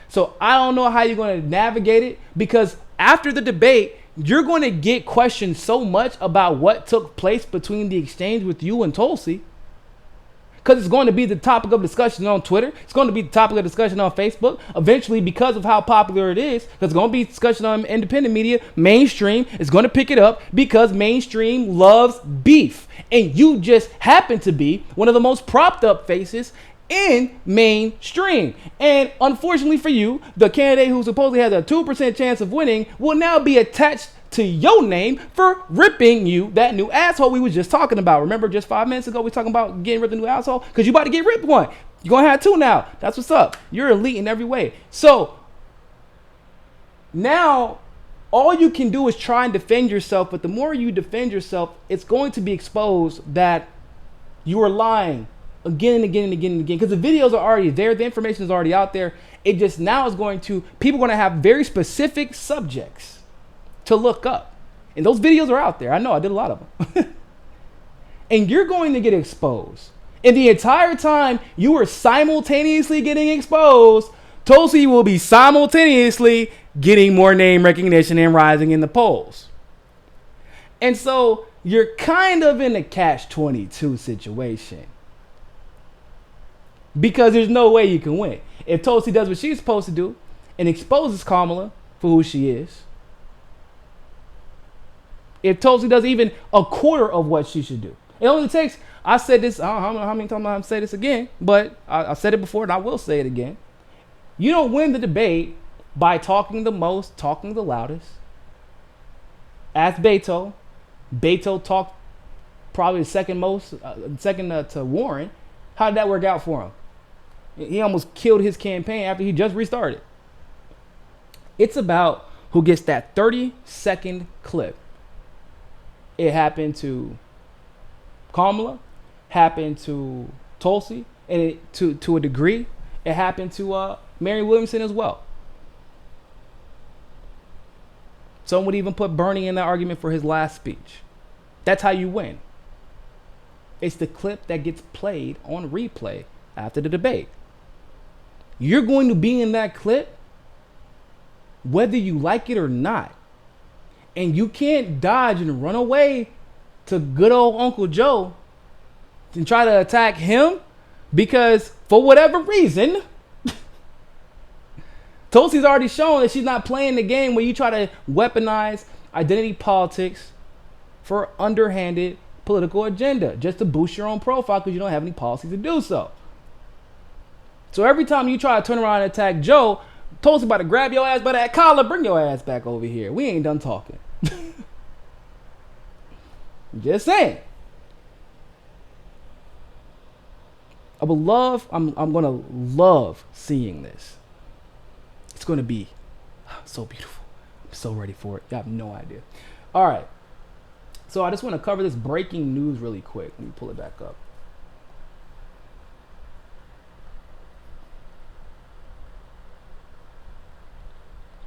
So I don't know how you're going to navigate it, because after the debate, you're going to get questioned so much about what took place between the exchange with you and Tulsi. Because it's going to be the topic of discussion on Twitter. It's going to be the topic of discussion on Facebook. Eventually, because of how popular it is, because it's going to be discussion on independent media, mainstream is going to pick it up, because mainstream loves beef. And you just happen to be one of the most propped up faces in mainstream. And unfortunately for you, the candidate who supposedly has a 2% chance of winning will now be attached to your name for ripping you that new asshole we was just talking about. Remember, just 5 minutes ago we talking about getting rid of the new asshole? Because you about to get ripped one. You're going to have two now. That's what's up. You're elite in every way. So now all you can do is try and defend yourself. But the more you defend yourself, it's going to be exposed that you are lying again and again and again and again. Because the videos are already there. The information is already out there. It just now is people are going to have very specific subjects to look up. And those videos are out there. I know, I did a lot of them. And you're going to get exposed. And the entire time you are simultaneously getting exposed, Tulsi will be simultaneously getting more name recognition and rising in the polls. And so you're kind of in a catch-22 situation, because there's no way you can win. If Tulsi does what she's supposed to do and exposes Kamala for who she is, if Tulsi does even a quarter of what she should do, it only takes, I said this, I don't know how many times I'm going to say this again, but I said it before and I will say it again. You don't win the debate by talking the most, talking the loudest. Ask Beto. Beto talked probably the second most, second to Warren. How did that work out for him? He almost killed his campaign after he just restarted. It's about who gets that 30-second clip. It happened to Kamala, happened to Tulsi, and to a degree, It happened to Mary Williamson as well. Some would even put Bernie in that argument for his last speech. That's how you win. It's the clip that gets played on replay after the debate. You're going to be in that clip whether you like it or not. And you can't dodge and run away to good old Uncle Joe and try to attack him because for whatever reason, Tulsi's already shown that she's not playing the game where you try to weaponize identity politics for underhanded political agenda just to boost your own profile because you don't have any policies to do so. So every time you try to turn around and attack Joe, Tulsi about to grab your ass by that collar, bring your ass back over here. We ain't done talking. Just saying. I'm gonna love seeing this. It's gonna be so beautiful. I'm so ready for it. You have no idea. All right. So I just want to cover this breaking news really quick. Let me pull it back up.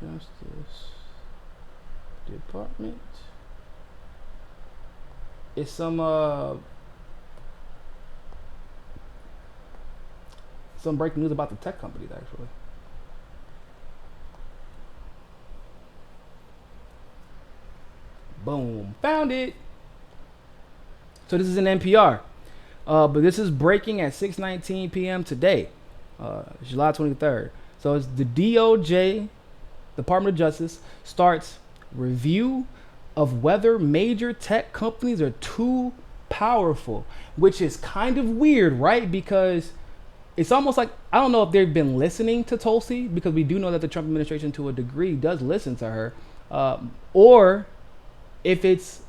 Justice Department. It's some breaking news about the tech companies actually. Boom, found it. So this is an NPR, but this is breaking at 6:19 p.m. today, July 23rd. So it's the DOJ, Department of Justice, starts review of whether major tech companies are too powerful, which is kind of weird, right? Because it's almost like, I don't know if they've been listening to Tulsi, because we do know that the Trump administration to a degree does listen to her, or if it's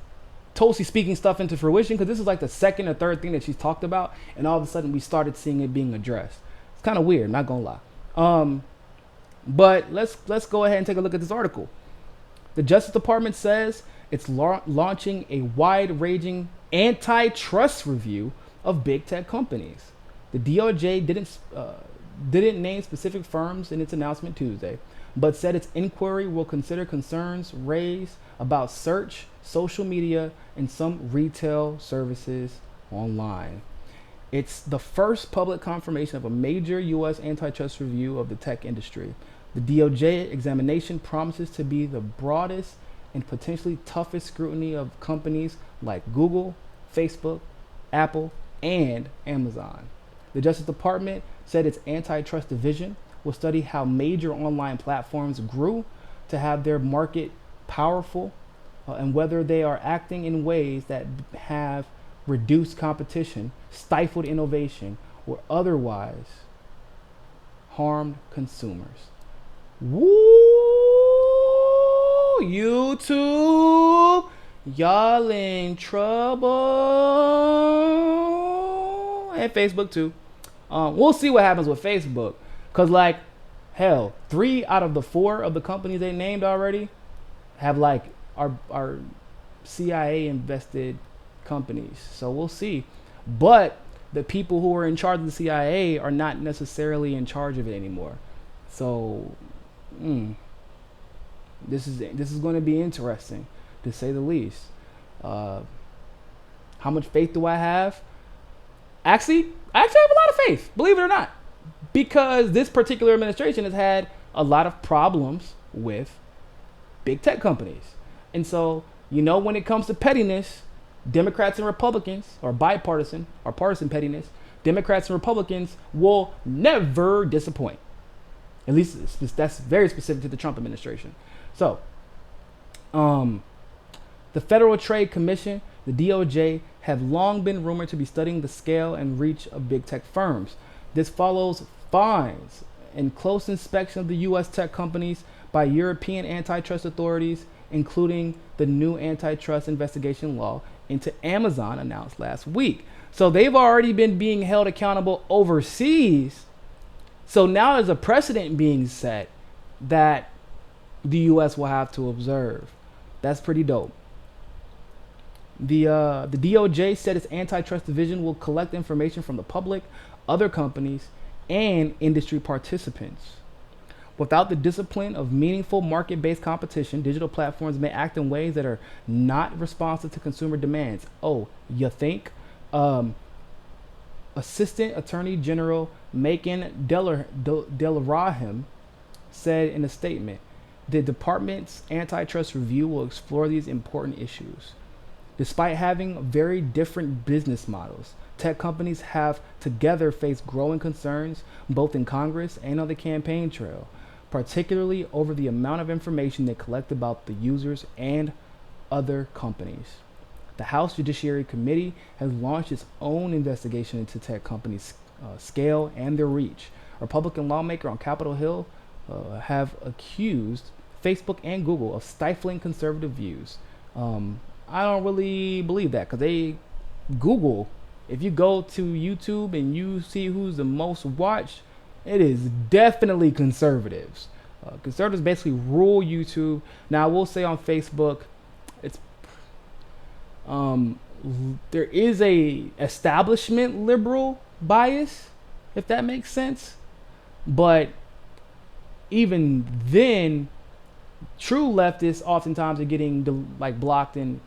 Tulsi speaking stuff into fruition, because this is like the second or third thing that she's talked about, and all of a sudden we started seeing it being addressed. It's kind of weird, not gonna lie. But let's go ahead and take a look at this article. The Justice Department says it's launching a wide-ranging antitrust review of big tech companies. The DOJ didn't name specific firms in its announcement Tuesday, but said its inquiry will consider concerns raised about search, social media, and some retail services online. It's the first public confirmation of a major U.S. antitrust review of the tech industry. The DOJ examination promises to be the broadest and potentially toughest scrutiny of companies like Google, Facebook, Apple, and Amazon. The Justice Department said its antitrust division will study how major online platforms grew to have their market powerful and whether they are acting in ways that have reduced competition, stifled innovation, or otherwise harmed consumers. Woo! YouTube, y'all in trouble. And Facebook too. We'll see what happens with Facebook. Cause like, hell, 3 out of the 4 of the companies they named already have like are CIA invested companies. So we'll see. But the people who are in charge of the CIA are not necessarily in charge of it anymore. So this is going to be interesting, to say the least. How much faith do I have? Actually, I have a lot of faith, believe it or not, because this particular administration has had a lot of problems with big tech companies. And so, when it comes to pettiness, Democrats and Republicans, or bipartisan or partisan pettiness, Democrats and Republicans will never disappoint. At least that's very specific to the Trump administration. So, the Federal Trade Commission, the DOJ, have long been rumored to be studying the scale and reach of big tech firms. This follows fines and close inspection of the U.S. tech companies by European antitrust authorities, including the new antitrust investigation law into Amazon announced last week. So they've already been being held accountable overseas. So now there's a precedent being set that the U.S. will have to observe. That's pretty dope. The DOJ said its antitrust division will collect information from the public, other companies, and industry participants. Without the discipline of meaningful market-based competition, digital platforms may act in ways that are not responsive to consumer demands. Oh, you think? Assistant Attorney General Macon Delarahim said in a statement, the department's antitrust review will explore these important issues. Despite having very different business models, tech companies have together faced growing concerns both in Congress and on the campaign trail, particularly over the amount of information they collect about the users and other companies. The House Judiciary Committee has launched its own investigation into tech companies' scale and their reach. A Republican lawmaker on Capitol Hill have accused Facebook and Google of stifling conservative views. I don't really believe that, because Google, if you go to YouTube and you see who's the most watched, it is definitely conservatives. Conservatives basically rule YouTube. Now, I will say on Facebook, it's there is a establishment liberal bias, if that makes sense. But even then, true leftists oftentimes are getting blocked and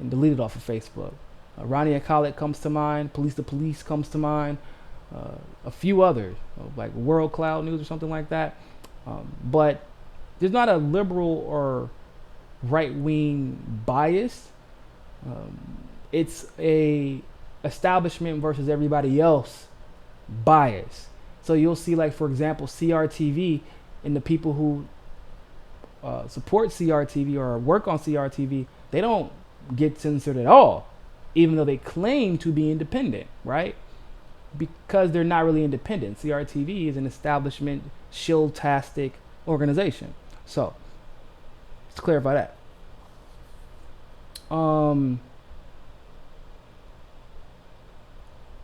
deleted off of Facebook. Ronnie Akalik comes to mind. Police the Police comes to mind. A few others, like World Cloud News or something like that. But there's not a liberal or right-wing bias. It's a establishment versus everybody else bias. So you'll see, like, for example, CRTV and the people who support CRTV or work on CRTV, they don't get censored at all, even though they claim to be independent, right? Because they're not really independent. CRTV is an establishment, shield-tastic organization. So, let's clarify that.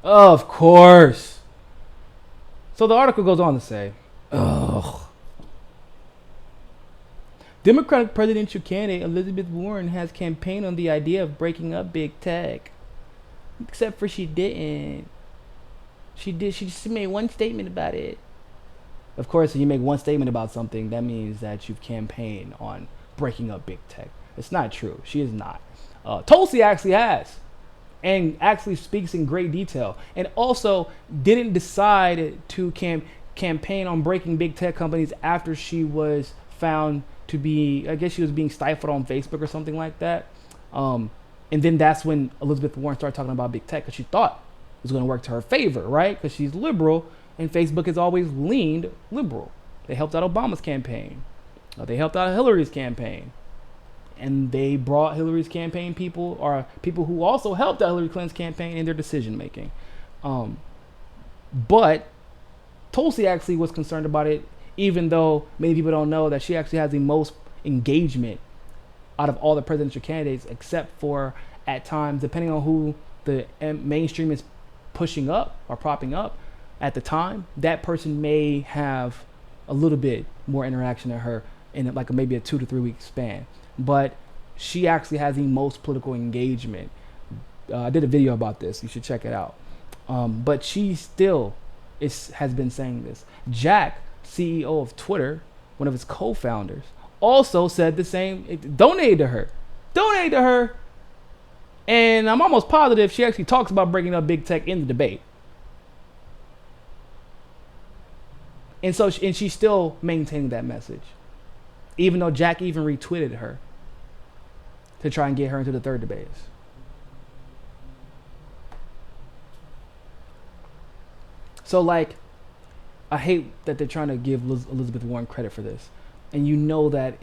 Of course. So the article goes on to say, Democratic presidential candidate Elizabeth Warren has campaigned on the idea of breaking up big tech. Except for she didn't. She just made one statement about it. Of course, if you make one statement about something, that means that you've campaigned on breaking up big tech. It's not true. She is not. Tulsi actually has. And actually speaks in great detail. And also didn't decide to campaign on breaking big tech companies after she was found to be, I guess she was being stifled on Facebook or something like that. And then that's when Elizabeth Warren started talking about big tech, because she thought it was going to work to her favor, right? Because she's liberal, and Facebook has always leaned liberal. They helped out Obama's campaign. They helped out Hillary's campaign. And they brought Hillary's campaign people, or people who also helped out Hillary Clinton's campaign in their decision making. But Tulsi actually was concerned about it, even though many people don't know that she actually has the most engagement out of all the presidential candidates, except for at times, depending on who the mainstream is pushing up or propping up at the time, that person may have a little bit more interaction than her in like maybe a 2 to 3 week span. But she actually has the most political engagement. I did a video about this. You should check it out. But she still has been saying this. Jack, CEO of Twitter, one of its co-founders, also said the same. Donate to her. And I'm almost positive she actually talks about breaking up big tech in the debate. And so, and she's still maintaining that message, even though Jack even retweeted her to try and get her into the third debate. So, like, I hate that they're trying to give Elizabeth Warren credit for this. And you know that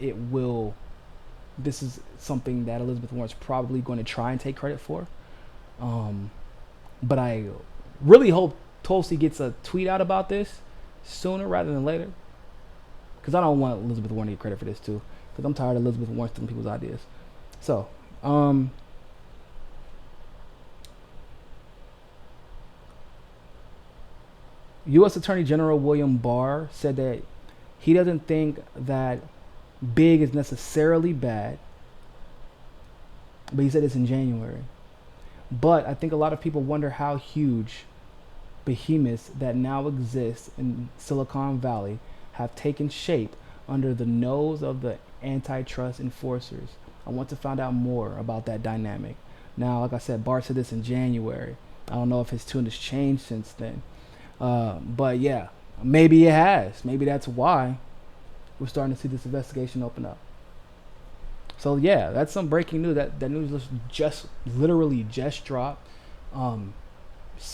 this is something that Elizabeth Warren's probably going to try and take credit for. But I really hope Tulsi gets a tweet out about this sooner rather than later. Because I don't want Elizabeth Warren to get credit for this too. Because I'm tired of Elizabeth Warren stealing people's ideas. So, U.S. Attorney General William Barr said that he doesn't think that big is necessarily bad. But he said this in January. But I think a lot of people wonder how huge behemoths that now exist in Silicon Valley have taken shape under the nose of the antitrust enforcers. I want to find out more about that dynamic. Now, like I said, Bart said this in January. I don't know if his tune has changed since then. But yeah, maybe it has. Maybe that's why we're starting to see this investigation open up. So yeah, that's some breaking news. That news just literally just dropped.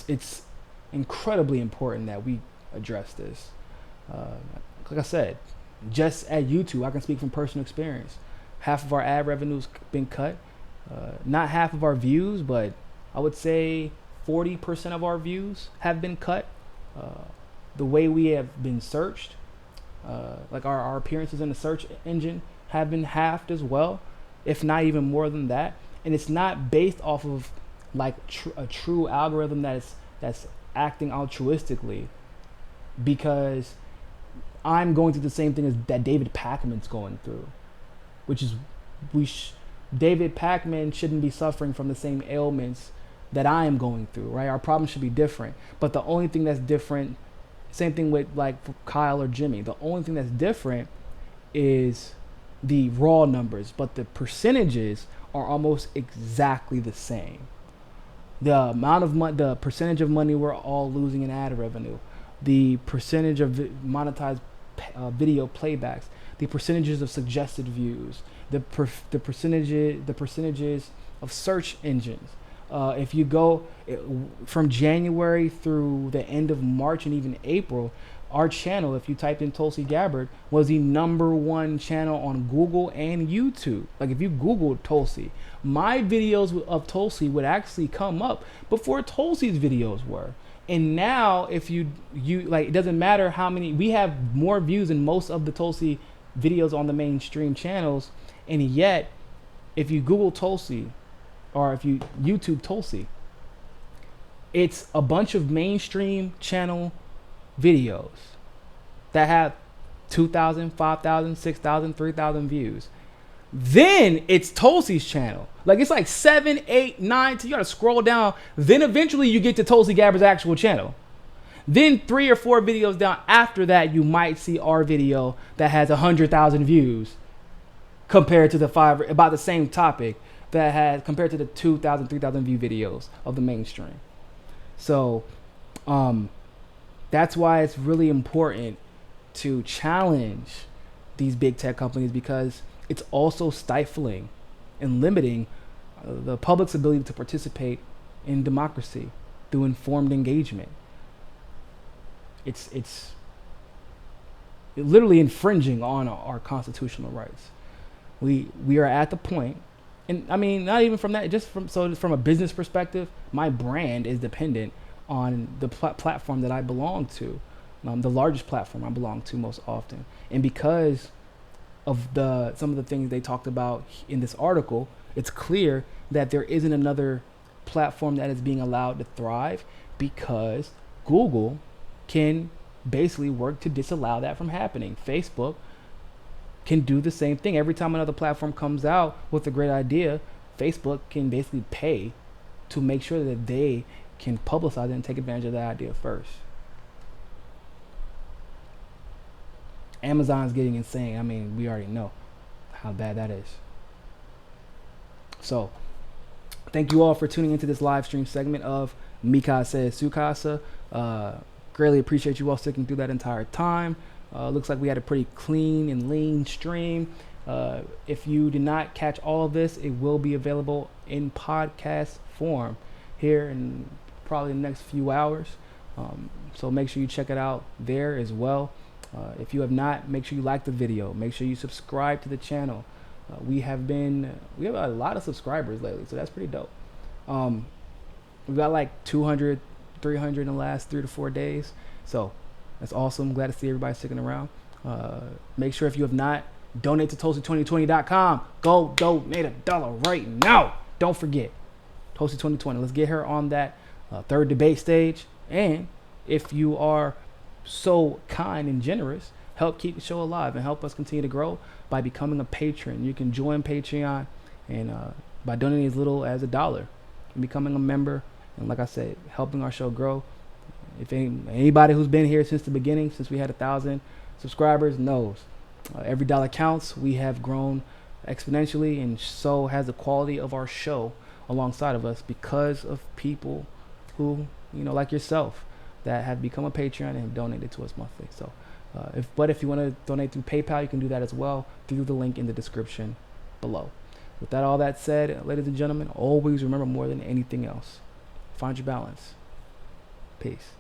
It's incredibly important that we address this. Like I said, just at YouTube, I can speak from personal experience. Half of our ad revenue's been cut. Not half of our views, but I would say 40% of our views have been cut. The way we have been searched, like our appearances in the search engine have been halved as well, if not even more than that. And it's not based off of like a true algorithm that's acting altruistically, because I'm going through the same thing as that David Pakman's going through, which is David Pakman shouldn't be suffering from the same ailments that I am going through, right? Our problems should be different, but the only thing that's different, same thing with like Kyle or Jimmy, the only thing that's different is the raw numbers, but the percentages are almost exactly the same. The amount of money, the percentage of money we're all losing in ad revenue, the percentage of monetized video playbacks, the percentages of suggested views, the percentages of search engines. If you go from January through the end of March and even April, our channel, if you typed in Tulsi Gabbard, was the #1 channel on Google and YouTube. Like if you Googled Tulsi, my videos of Tulsi would actually come up before Tulsi's videos were. And now if you like, it doesn't matter how many, we have more views than most of the Tulsi videos on the mainstream channels. And yet if you Google Tulsi, or if you YouTube Tulsi, it's a bunch of mainstream channel videos that have 2,000, 5,000, 6,000, 3,000 views. Then it's Tulsi's channel. Like it's like 7, 8, 9, you gotta scroll down. Then eventually you get to Tulsi Gabbard's actual channel. Then 3 or 4 videos down after that, you might see our video that has 100,000 views compared to the 5, about the same topic, that has compared to the 2,000, 3,000 view videos of the mainstream. So that's why it's really important to challenge these big tech companies, because it's also stifling and limiting the public's ability to participate in democracy through informed engagement. It's literally infringing on our constitutional rights. We are at the point. And I mean, not even from that, just from a business perspective, my brand is dependent on the platform that I belong to, the largest platform I belong to most often. And because of some of the things they talked about in this article, it's clear that there isn't another platform that is being allowed to thrive, because Google can basically work to disallow that from happening. Facebook can do the same thing. Every time another platform comes out with a great idea, Facebook can basically pay to make sure that they can publicize it and take advantage of that idea first. Amazon's getting insane. I mean, we already know how bad that is. So, thank you all for tuning into this live stream segment of Mikasa Sukasa. Greatly appreciate you all sticking through that entire time. Looks like we had a pretty clean and lean stream. If you did not catch all of this, it will be available in podcast form here in probably the next few hours. So make sure you check it out there as well. If you have not, make sure you like the video. Make sure you subscribe to the channel. We have a lot of subscribers lately, so that's pretty dope. We've got like 200, 300 in the last 3 to 4 days. So that's awesome. Glad to see everybody sticking around. Make sure if you have not, donate to Tulsi2020.com. Go donate $1 right now. Don't forget, Tulsi 2020. Let's get her on that third debate stage. And if you are so kind and generous, help keep the show alive and help us continue to grow by becoming a patron. You can join Patreon and by donating as little as $1 and becoming a member. And like I said, helping our show grow. If anybody who's been here since the beginning, since we had 1,000 subscribers, knows every dollar counts. We have grown exponentially, and so has the quality of our show alongside of us because of people who, like yourself, that have become a Patreon and have donated to us monthly. So if you want to donate through PayPal, you can do that as well through the link in the description below. With all that said, ladies and gentlemen, always remember, more than anything else, find your balance. Peace.